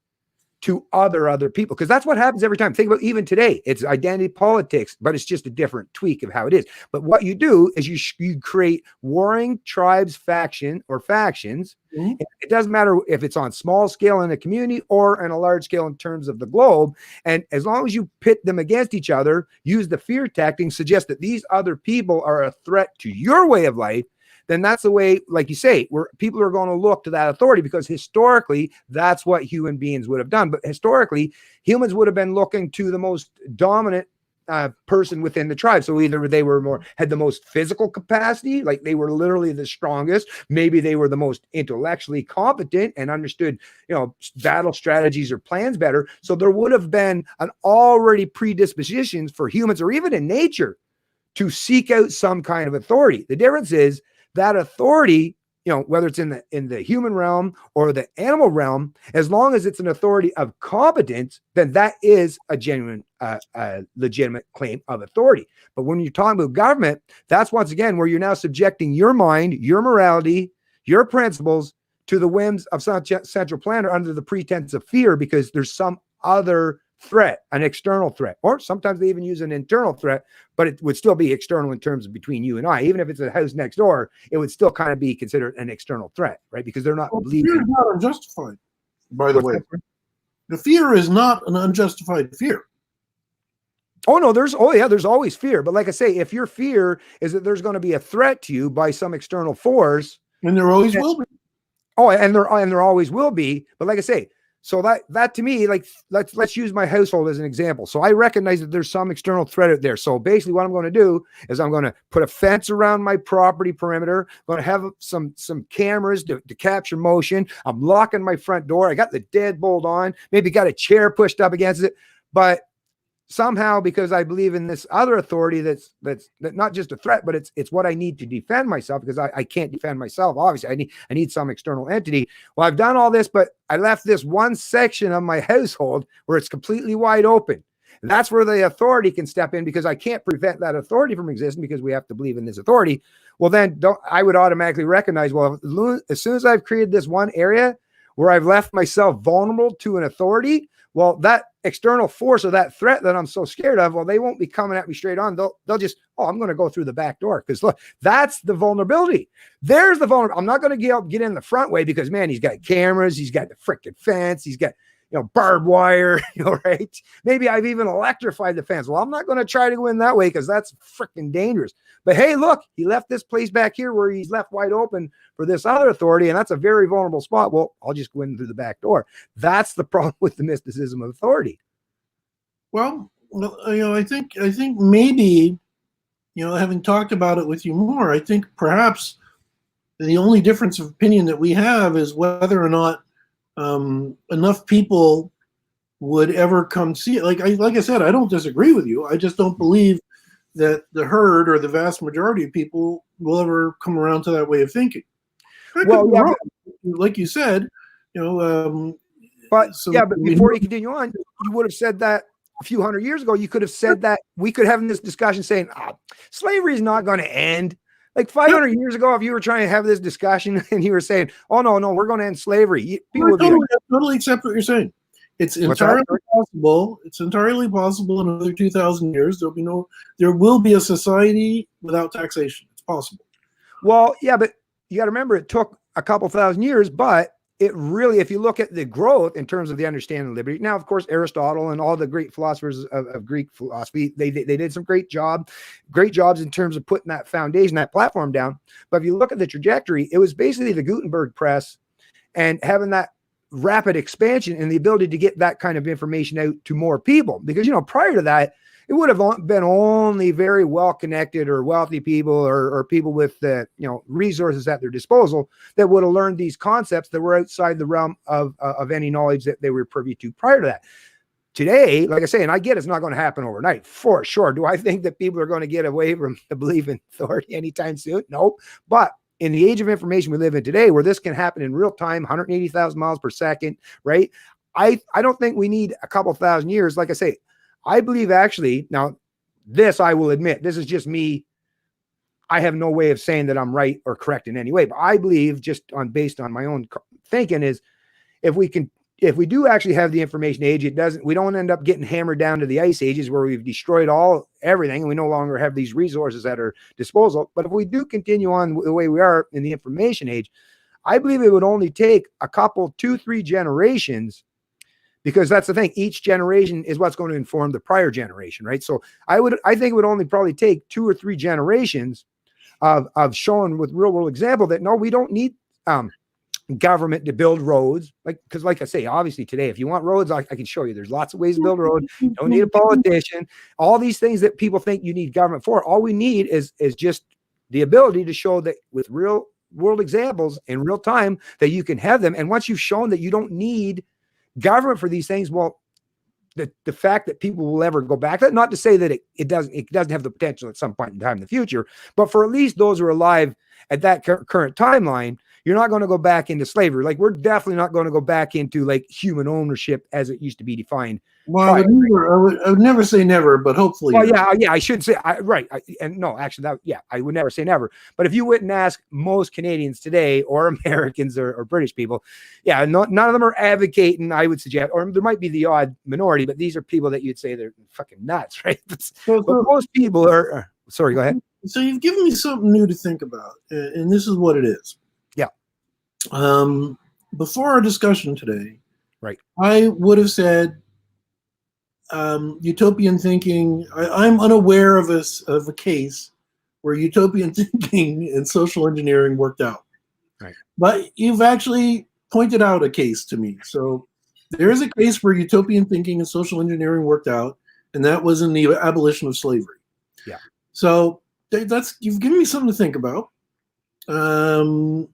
to other people, because that's what happens every time. Think about even today, it's identity politics, but it's just a different tweak of how it is. But what you do is you create warring tribes, factions. Mm-hmm. It doesn't matter if it's on small scale in a community or on a large scale in terms of the globe. And as long as you pit them against each other, use the fear tactic, suggest that these other people are a threat to your way of life, then that's the way, like you say, where people are going to look to that authority, because historically, that's what human beings would have done. But historically, humans would have been looking to the most dominant person within the tribe. So either they were had the most physical capacity, like they were literally the strongest. Maybe they were the most intellectually competent and understood, battle strategies or plans better. So there would have been an already predispositions for humans, or even in nature, to seek out some kind of authority. The difference is that authority, whether it's in the human realm or the animal realm, as long as it's an authority of competence, then that is a genuine, legitimate claim of authority. But when you're talking about government, that's once again where you're now subjecting your mind, your morality, your principles to the whims of some central planner under the pretense of fear, because there's some other threat, an external threat, or sometimes they even use an internal threat, but it would still be external in terms of between you and I. Even if it's a house next door, it would still kind of be considered an external threat, right? Because they're not believing. Fear is not unjustified, by the way. The fear is not an unjustified fear. Oh no, there's always fear. But like I say, if your fear is that there's going to be a threat to you by some external force, and there always will be. Oh, and there always will be. But like I say, so that to me, like, let's use my household as an example. So I recognize that there's some external threat out there. So basically what I'm going to do is I'm going to put a fence around my property perimeter. I'm going to have some cameras to capture motion. I'm locking my front door. I got the deadbolt on, maybe got a chair pushed up against it. But somehow, because I believe in this other authority that's not just a threat, but it's what I need to defend myself, because I can't defend myself. Obviously, I need some external entity. Well, I've done all this, but I left this one section of my household where it's completely wide open. And that's where the authority can step in, because I can't prevent that authority from existing, because we have to believe in this authority. Well, then I would automatically recognize, well, as soon as I've created this one area where I've left myself vulnerable to an authority, well, that external force or that threat that I'm so scared of, well, they won't be coming at me straight on. They'll just, I'm going to go through the back door, because look, that's the vulnerability. There's the vulnerability. I'm not going to get in the front way, because man, he's got cameras, he's got the freaking fence, he's got barbed wire, right? Maybe I've even electrified the fence. Well, I'm not going to try to go in that way, because that's freaking dangerous. But hey, look, he left this place back here where he's left wide open for this other authority, and that's a very vulnerable spot. Well, I'll just go in through the back door. That's the problem with the mysticism of authority. Well, I think maybe, having talked about it with you more, I think perhaps the only difference of opinion that we have is whether or not enough people would ever come see it. Like I said, I don't disagree with you. I just don't believe that the herd or the vast majority of people will ever come around to that way of thinking. Well, yeah, like you said, but before you continue on, you would have said that a few hundred years ago. You could have said that we could have this discussion saying, slavery is not going to end. Like 500 years ago, if you were trying to have this discussion and you were saying, oh, no, we're going to end slavery. People would totally accept what you're saying. It's entirely possible. It's entirely possible in another 2,000 years, there will be a society without taxation. It's possible. Well, yeah, but you got to remember, it took a couple thousand years, but it really, if you look at the growth in terms of the understanding of liberty, now, of course, Aristotle and all the great philosophers of Greek philosophy, they did some great jobs in terms of putting that foundation, that platform down. But if you look at the trajectory, it was basically the Gutenberg press and having that rapid expansion and the ability to get that kind of information out to more people. Because, prior to that, it would have been only very well-connected or wealthy people or people with resources at their disposal that would have learned these concepts that were outside the realm of any knowledge that they were privy to prior to that. Today, like I say, and I get it's not going to happen overnight, for sure. Do I think that people are going to get away from the belief in authority anytime soon? No. But in the age of information we live in today, where this can happen in real time, 180,000 miles per second, right? I don't think we need a couple thousand years. Like I say, I believe actually, now this I will admit, this is just me. I have no way of saying that I'm right or correct in any way, but I believe just based on my own thinking is if we do actually have the information age, we don't end up getting hammered down to the ice ages where we've destroyed everything and we no longer have these resources at our disposal. But if we do continue on the way we are in the information age, I believe it would only take a couple, 2-3 generations, because that's the thing. Each generation is what's going to inform the prior generation, right? So I think it would only probably take 2 or 3 generations of showing with real world example that no, we don't need government to build roads. Because like I say, obviously today, if you want roads, I can show you. There's lots of ways to build a road. You don't need a politician. All these things that people think you need government for, all we need is just the ability to show that with real world examples in real time that you can have them. And once you've shown that you don't need government for these things, well, the fact that people will ever go back, not to say that it doesn't have the potential at some point in time in the future, but for at least those who are alive at that current timeline, you're not going to go back into slavery. Like we're definitely not going to go back into like human ownership as it used to be defined. Well, I would never say never, but hopefully. Well, yeah, I should say right. I would never say never. But if you went and ask most Canadians today, or Americans, or British people, none of them are advocating. I would suggest, or there might be the odd minority, but these are people that you'd say they're fucking nuts, right? But most people are. Sorry, go ahead. So you've given me something new to think about, and this is what it is. Yeah. Before our discussion today, right, I would have said utopian thinking. I'm unaware of a case where utopian thinking and social engineering worked out. Right. But you've actually pointed out a case to me. So there is a case where utopian thinking and social engineering worked out, and that was in the abolition of slavery. Yeah. So you've given me something to think about. That's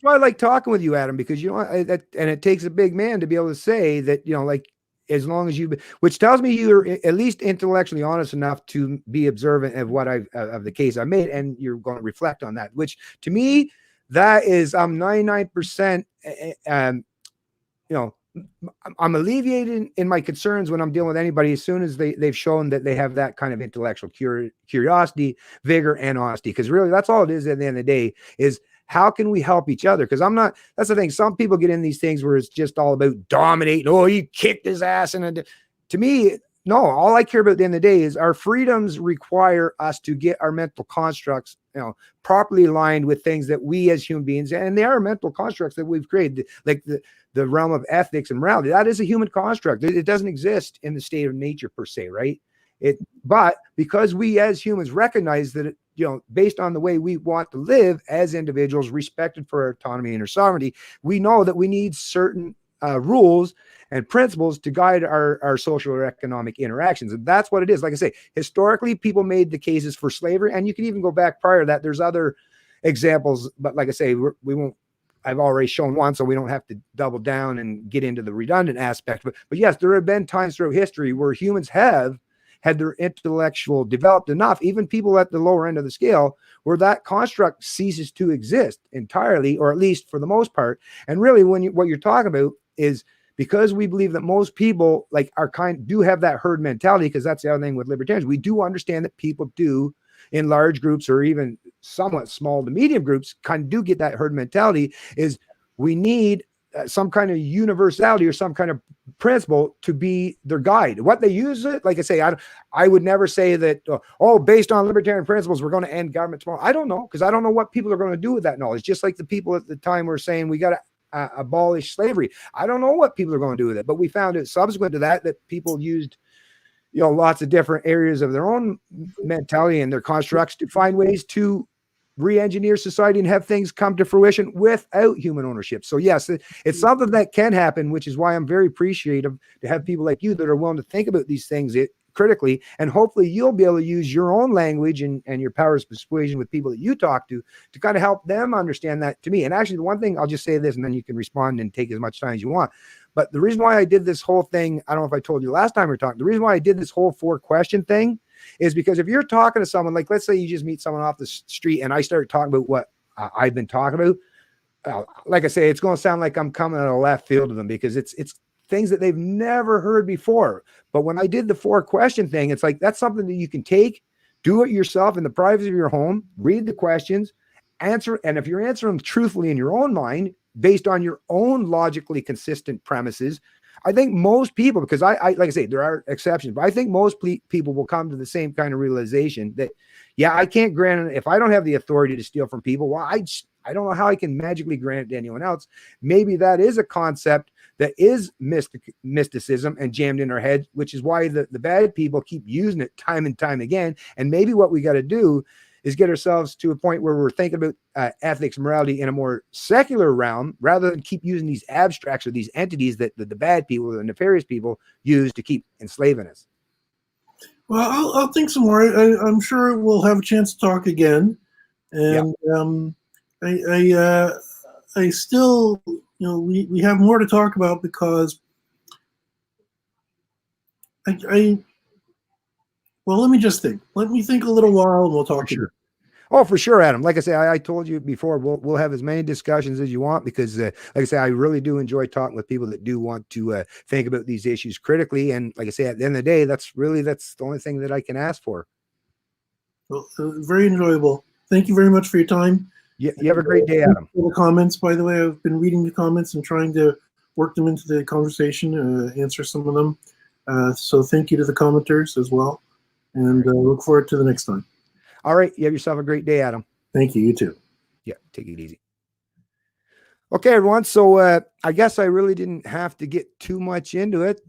why I like talking with you, Adam, because and it takes a big man to be able to say that, like, as long as which tells me you're at least intellectually honest enough to be observant of what of the case I made, and you're going to reflect on that, which to me, that is, I'm 99%, I'm alleviated in my concerns when I'm dealing with anybody as soon as they've shown that they have that kind of intellectual curiosity, vigor, and honesty. Because really, that's all it is at the end of the day, is how can we help each other? Because that's the thing. Some people get in these things where it's just all about dominating. Oh, you kicked his ass. And to me, no, all I care about at the end of the day is our freedoms require us to get our mental constructs, properly aligned with things that we as human beings, and they are mental constructs that we've created, like the realm of ethics and morality. That is a human construct. It doesn't exist in the state of nature per se, right? But because we as humans recognize that based on the way we want to live as individuals, respected for our autonomy and our sovereignty, we know that we need certain rules and principles to guide our social or economic interactions. And that's what it is. Like I say, historically, people made the cases for slavery, and you can even go back prior to that. There's other examples, but like I say, we won't. I've already shown one, so we don't have to double down and get into the redundant aspect. But yes, there have been times throughout history where humans have had their intellectual developed enough, even people at the lower end of the scale, where that construct ceases to exist entirely, or at least for the most part. And really, what you're talking about is, because we believe that most people do have that herd mentality, because that's the other thing with libertarians. We do understand that people do, in large groups or even somewhat small to medium groups, do get that herd mentality, is we need some kind of universality or some kind of principle to be their guide. What they use it, like I say, I would never say that, based on libertarian principles, we're going to end government tomorrow. I don't know, because I don't know what people are going to do with that knowledge. Just like the people at the time were saying we got to abolish slavery. I don't know what people are going to do with it, but we found it subsequent to that people used lots of different areas of their own mentality and their constructs to find ways to re-engineer society and have things come to fruition without human ownership. So yes, it's something that can happen, which is why I'm very appreciative to have people like you that are willing to think about these things critically, and hopefully you'll be able to use your own language and your powers of persuasion with people that you talk to kind of help them understand that to me. And actually, the one thing, I'll just say this, and then you can respond and take as much time as you want. But the reason why I did this whole thing, I don't know if I told you last time we were talking, the reason why I did this whole 4-question thing is because if you're talking to someone, like let's say you just meet someone off the street and I start talking about what I've been talking about, like I say, it's going to sound like I'm coming out of left field to them because it's things that they've never heard before. But when I did the 4-question thing, it's like that's something that you can take, do it yourself in the privacy of your home, read the questions, answer. And if you're answering them truthfully in your own mind, based on your own logically consistent premises, I think most people, because I like I say, there are exceptions, but I think most people will come to the same kind of realization that, yeah, I can't grant it. If I don't have the authority to steal from people, well, I don't know how I can magically grant it to anyone else. Maybe that is a concept that is mysticism and jammed in our head, which is why the bad people keep using it time and time again. And maybe what we got to do is get ourselves to a point where we're thinking about ethics, morality in a more secular realm, rather than keep using these abstracts or these entities that the bad people, the nefarious people, use to keep enslaving us. Well, I'll think some more. I'm sure we'll have a chance to talk again, and I still, we have more to talk about because well, let me just think. Let me think a little while, and we'll talk. Sure. Oh, for sure, Adam. Like I say, I told you before, we'll have as many discussions as you want because, like I say, I really do enjoy talking with people that do want to think about these issues critically. And like I say, at the end of the day, that's the only thing that I can ask for. Well, very enjoyable. Thank you very much for your time. You have a great day, Adam. For the comments, by the way, I've been reading the comments and trying to work them into the conversation, answer some of them. So thank you to the commenters as well. And look forward to the next time. All right. You have yourself a great day, Adam. Thank you. You too. Yeah. Take it easy. Okay, everyone. So I guess I really didn't have to get too much into it.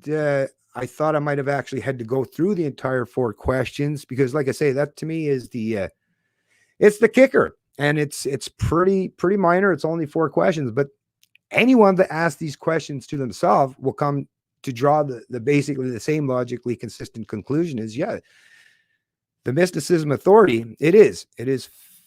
I thought I might have actually had to go through the entire 4 questions because, like I say, that to me is it's the kicker, and it's pretty minor. It's only 4 questions, but anyone that asks these questions to themselves will come to draw the basically the same logically consistent conclusion is, yeah, the mysticism authority, it is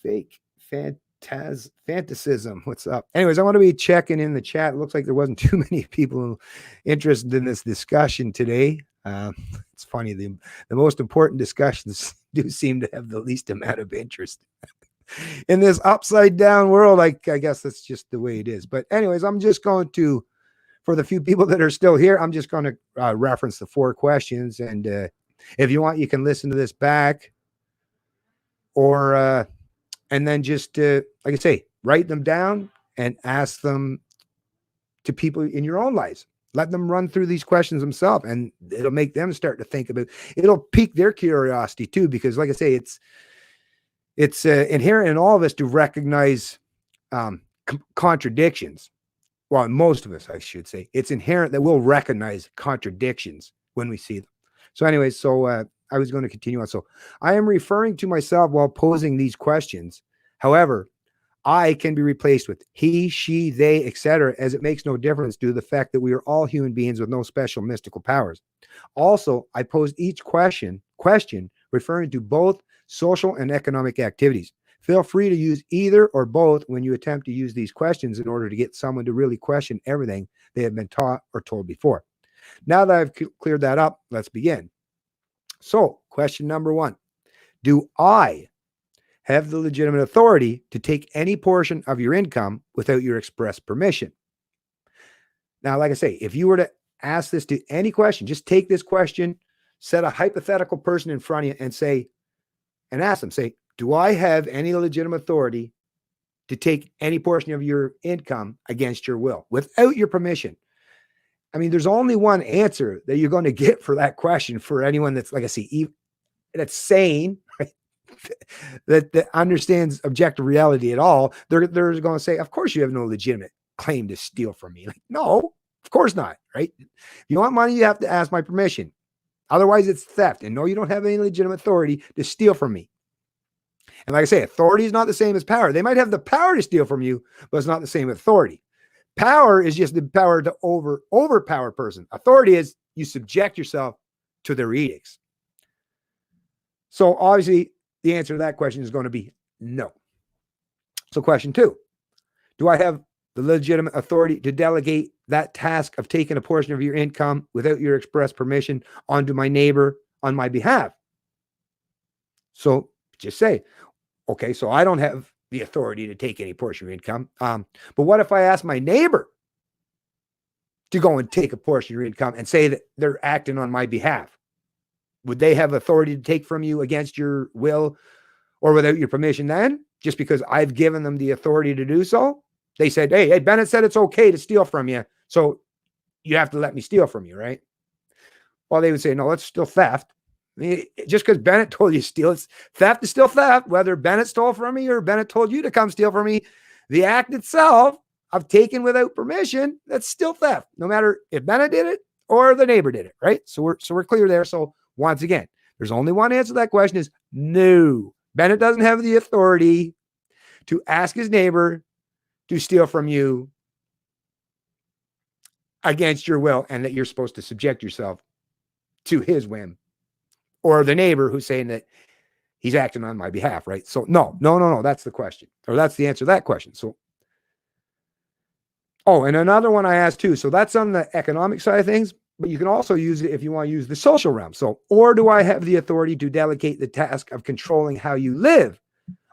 fake fantasism. What's up? Anyways, I want to be checking in the chat. It looks like there wasn't too many people interested in this discussion today. It's funny, the most important discussions do seem to have the least amount of interest in this upside down world. I guess that's just the way it is. But anyways, I'm just going to, for the few people that are still here, I'm just going to reference the 4 questions. And if you want, you can listen to this back or, and then just, like I say, write them down and ask them to people in your own lives. Let them run through these questions themselves, and it'll make them start to think about, it'll pique their curiosity too, because like I say, it's inherent in all of us to recognize contradictions. Well, most of us, I should say, it's inherent that we'll recognize contradictions when we see them. So anyways, I was going to continue on. So I am referring to myself while posing these questions. However, I can be replaced with he, she, they, etc., as it makes no difference due to the fact that we are all human beings with no special mystical powers. Also, I posed each question referring to both social and economic activities. Feel free to use either or both when you attempt to use these questions in order to get someone to really question everything they have been taught or told before. Now that I've cleared that up, let's begin. So, question number 1. Do I have the legitimate authority to take any portion of your income without your express permission? Now, like I say, if you were to ask this to any question, just take this question, set a hypothetical person in front of you and ask them, say, do I have any legitimate authority to take any portion of your income against your will without your permission? I mean, there's only one answer that you're going to get for that question for anyone that's, like I say, that's sane, right? that understands objective reality at all. They're going to say, of course you have no legitimate claim to steal from me. Like, no, of course not, right? If you want money, you have to ask my permission. Otherwise, it's theft. And no, you don't have any legitimate authority to steal from me. And like I say, authority is not the same as power. They might have the power to steal from you, but it's not the same authority. Power is just the power to overpower a person. Authority is you subject yourself to their edicts. So obviously, the answer to that question is going to be no. So question 2, do I have the legitimate authority to delegate that task of taking a portion of your income without your express permission onto my neighbor on my behalf? So just say, okay, so I don't have the authority to take any portion of your income. But what if I ask my neighbor to go and take a portion of your income and say that they're acting on my behalf? Would they have authority to take from you against your will or without your permission then? Just because I've given them the authority to do so? They said, hey, Bennett said it's okay to steal from you, so you have to let me steal from you, right? Well, they would say, no, it's still theft. I mean, just because Bennett told you to steal, it's theft is still theft. Whether Bennett stole from me or Bennett told you to come steal from me, the act itself of taking without permission, that's still theft, no matter if Bennett did it or the neighbor did it, right? So we're clear there. So once again, there's only one answer to that question is no. Bennett doesn't have the authority to ask his neighbor to steal from you against your will and that you're supposed to subject yourself to his whim, or the neighbor who's saying that he's acting on my behalf, right? So no, that's the question, or that's the answer to that question. So, oh, and another one I asked too. So that's on the economic side of things, but you can also use it if you want to use the social realm. So, or do I have the authority to delegate the task of controlling how you live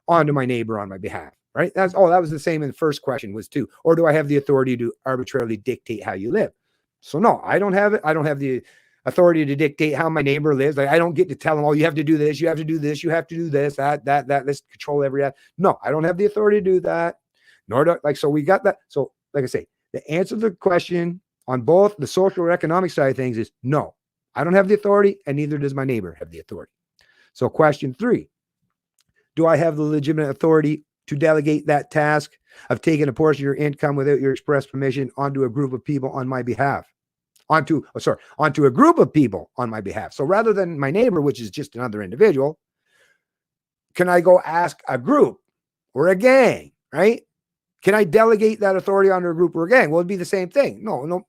onto my neighbor on my behalf, right? That was the same in the first question was too. Or do I have the authority to arbitrarily dictate how you live? So no, I don't have it. I don't have the authority to dictate how my neighbor lives. Like I don't get to tell them, oh, you have to do this, you have to do this, you have to do this, that, let's control every act. No, I don't have the authority to do that. Nor do so we got that. So like I say, the answer to the question on both the social or economic side of things is no, I don't have the authority, and neither does my neighbor have the authority. So question 3, do I have the legitimate authority to delegate that task of taking a portion of your income without your express permission onto a group of people on my behalf? Onto a group of people on my behalf. So rather than my neighbor, which is just another individual, can I go ask a group or a gang, right? Can I delegate that authority onto a group or a gang? Well, it'd be the same thing. No.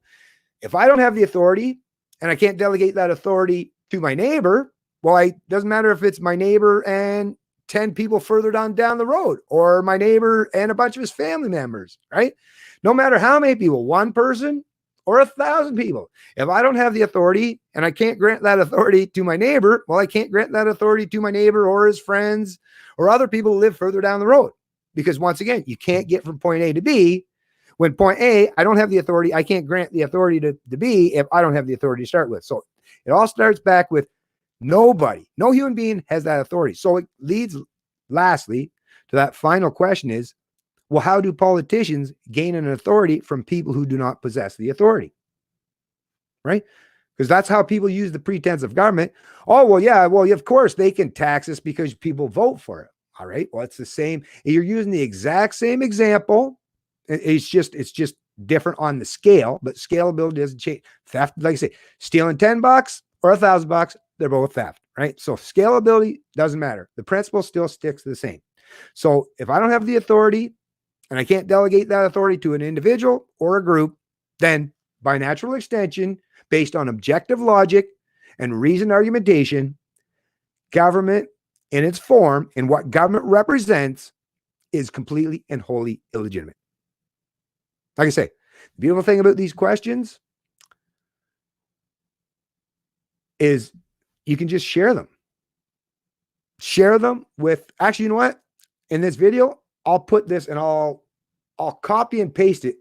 If I don't have the authority and I can't delegate that authority to my neighbor, well, it doesn't matter if it's my neighbor and 10 people further down the road, or my neighbor and a bunch of his family members, right? No matter how many people, one person or 1,000 people. If I don't have the authority and I can't grant that authority to my neighbor, well, I can't grant that authority to my neighbor or his friends or other people who live further down the road. Because once again, you can't get from point A to B. When point A, I don't have the authority, I can't grant the authority to B if I don't have the authority to start with. So it all starts back with no human being has that authority. So it leads lastly to that final question is, well, how do politicians gain an authority from people who do not possess the authority? Right? Because that's how people use the pretense of government. Oh, well, yeah, of course they can tax us because people vote for it. All right. Well, it's the same. You're using the exact same example. It's just different on the scale, but scalability doesn't change. Theft, like I say, stealing $10 or $1,000, they're both theft, right? So scalability doesn't matter. The principle still sticks the same. So if I don't have the authority, and I can't delegate that authority to an individual or a group, then by natural extension, based on objective logic and reasoned argumentation, government in its form and what government represents is completely and wholly illegitimate. Like I say, the beautiful thing about these questions is you can just share them. Share them with, actually, you know what? In this video, I'll put this and I'll copy and paste it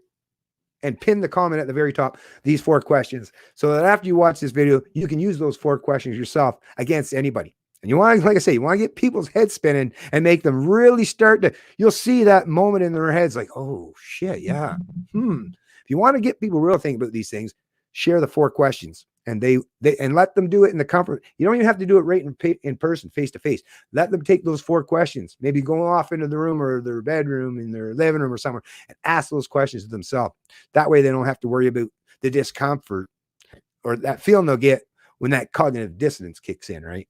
and pin the comment at the very top, these 4 questions, so that after you watch this video, you can use those 4 questions yourself against anybody. And you want to, like I say, you want to get people's heads spinning and make them really start to, you'll see that moment in their heads like, oh shit, yeah. If you want to get people real thinking about these things, share the 4 questions. And they and let them do it in the comfort. You don't even have to do it right in person, face to face. Let them take those 4 questions, maybe go off into the room or their bedroom, in their living room or somewhere, and ask those questions to themselves. That way they don't have to worry about the discomfort or that feeling they'll get when that cognitive dissonance kicks in, right?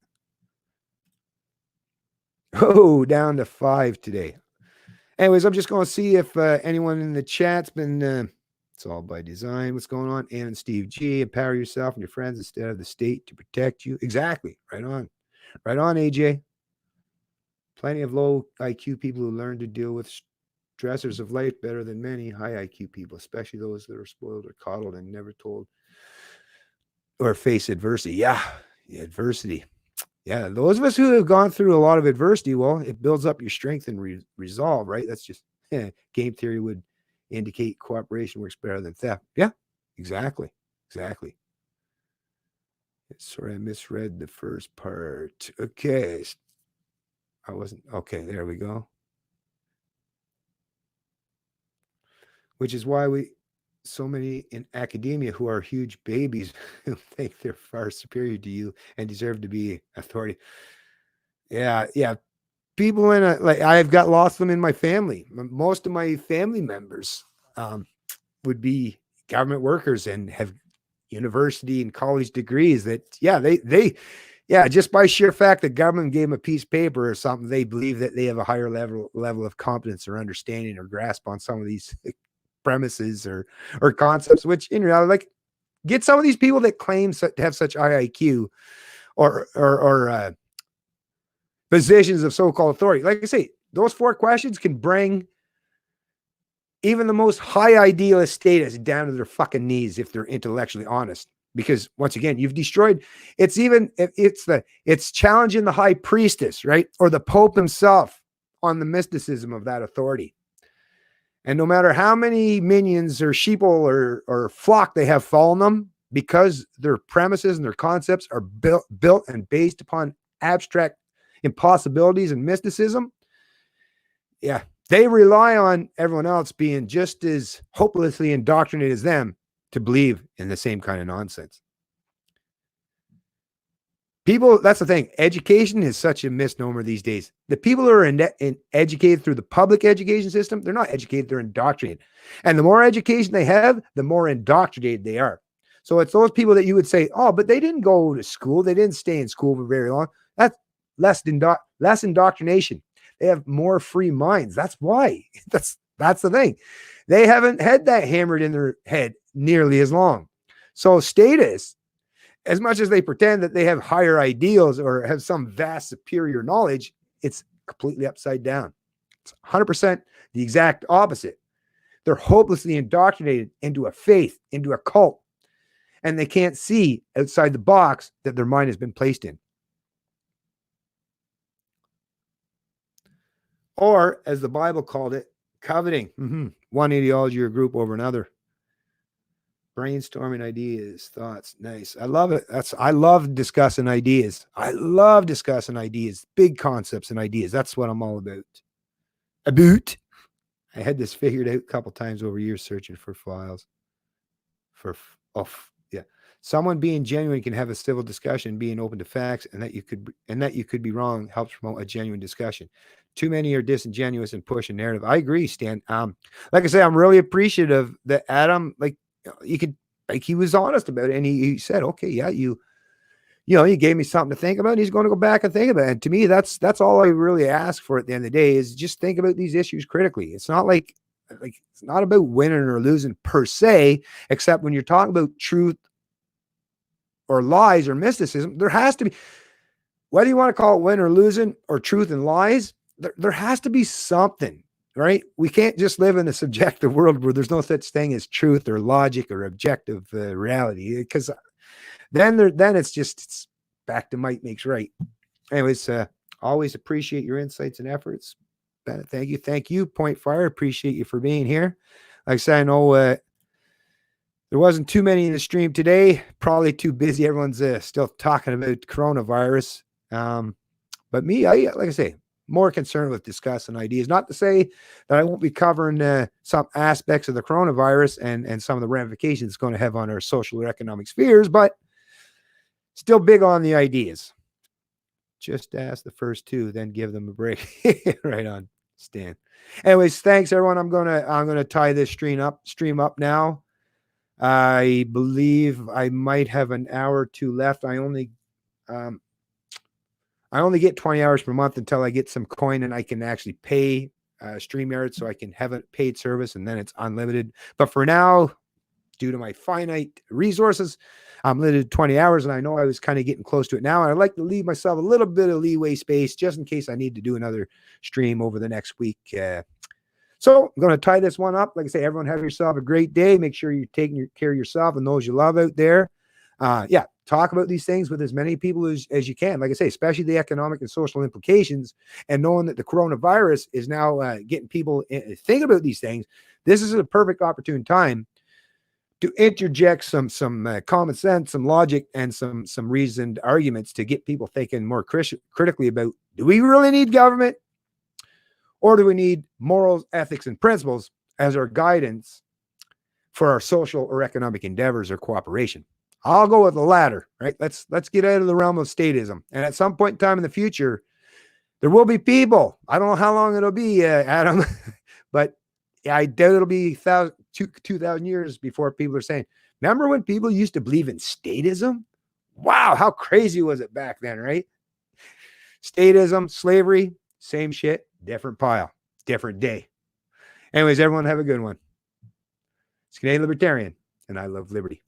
Oh, down to 5 today. Anyways, I'm just going to see if anyone in the chat's been... it's all by design. What's going on? Ann and Steve G. Empower yourself and your friends instead of the state to protect you. Exactly. Right on. Right on, AJ. Plenty of low IQ people who learn to deal with stressors of life better than many high IQ people, especially those that are spoiled or coddled and never told or face adversity. Yeah, adversity. Yeah, those of us who have gone through a lot of adversity, well, it builds up your strength and resolve, right? That's just game theory would indicate cooperation works better than theft. Yeah, exactly. Exactly. Sorry, I misread the first part. Okay. I wasn't okay. There we go. Which is why so many in academia who are huge babies who think they're far superior to you and deserve to be authority. Yeah, yeah. People in like I've got lots of them in my family. Most of my family members would be government workers and have university and college degrees that yeah, just by sheer fact that government gave them a piece of paper or something, they believe that they have a higher level of competence or understanding or grasp on some of these premises or concepts, which in reality, like, get some of these people that claim to have such high IQ or positions of so-called authority. Like I say, those 4 questions can bring even the most high idealist status down to their fucking knees if they're intellectually honest. Because once again, you've destroyed. It's challenging the high priestess, right, or the Pope himself on the mysticism of that authority. And no matter how many minions or sheeple or flock they have following them, because their premises and their concepts are built and based upon abstract impossibilities and mysticism, yeah, they rely on everyone else being just as hopelessly indoctrinated as them to believe in the same kind of nonsense. People, that's the thing. Education is such a misnomer these days. The people who are educated through the public education system, they're not educated, they're indoctrinated. And the more education they have, the more indoctrinated they are. So it's those people that you would say, oh, but they didn't go to school. They didn't stay in school for very long. That's less indoctrination. They have more free minds. That's why. That's the thing. They haven't had that hammered in their head nearly as long. So status, as much as they pretend that they have higher ideals or have some vast superior knowledge, it's completely upside down. It's 100% the exact opposite. They're hopelessly indoctrinated into a faith, into a cult, and they can't see outside the box that their mind has been placed in. Or, as the Bible called it, coveting. One ideology or group over another. Brainstorming ideas, thoughts. Nice. I love it. I love discussing ideas. I love discussing ideas, big concepts and ideas. That's what I'm all about. I had this figured out a couple times over years searching for files. Yeah. Someone being genuine can have a civil discussion, being open to facts, and that you could be wrong helps promote a genuine discussion. Too many are disingenuous and push a narrative. I agree, Stan. Like I say, I'm really appreciative that Adam, he was honest about it, and he said, okay, yeah, you gave me something to think about, and he's going to go back and think about it. And to me, that's all I really ask for at the end of the day is just think about these issues critically. It's not like it's not about winning or losing per se, except when you're talking about truth or lies or mysticism, there has to be, whether you want to call it win or losing or truth and lies, there has to be something, right? We can't just live in a subjective world where there's no such thing as truth or logic or objective reality, because then it's back to might makes right. Anyways, always appreciate your insights and efforts. Thank you, Point Fire. Appreciate you for being here. Like I said, I know there wasn't too many in the stream today. Probably too busy. Everyone's still talking about coronavirus. But me, like I say, more concerned with discussing ideas. Not to say that I won't be covering some aspects of the coronavirus and some of the ramifications it's going to have on our social or economic spheres, but still big on the ideas. Just ask the first 2, then give them a break. Right on, Stan. Anyways, thanks everyone. I'm gonna tie this stream up now. I believe I might have an hour or 2 left. I only get 20 hours per month until I get some coin and I can actually pay StreamYard, so I can have a paid service, and then it's unlimited. But for now, due to my finite resources, I'm limited to 20 hours, and I know I was kind of getting close to it now. And I'd like to leave myself a little bit of leeway space just in case I need to do another stream over the next week. So I'm going to tie this one up. Like I say, everyone have yourself a great day. Make sure you're taking care of yourself and those you love out there. Yeah, talk about these things with as many people as you can. Like I say, especially the economic and social implications, and knowing that the coronavirus is now getting people think about these things. This is a perfect opportune time to interject some common sense, some logic, and some reasoned arguments to get people thinking more critically about, do we really need government, or do we need morals, ethics, and principles as our guidance for our social or economic endeavors or cooperation? I'll go with the latter, right? Let's get out of the realm of statism. And at some point in time in the future, there will be people. I don't know how long it'll be, Adam, but I doubt it'll be 2,000 years before people are saying, remember when people used to believe in statism? Wow, how crazy was it back then, right? Statism, slavery, same shit, different pile, different day. Anyways, everyone have a good one. It's Canadian Libertarian, and I love liberty.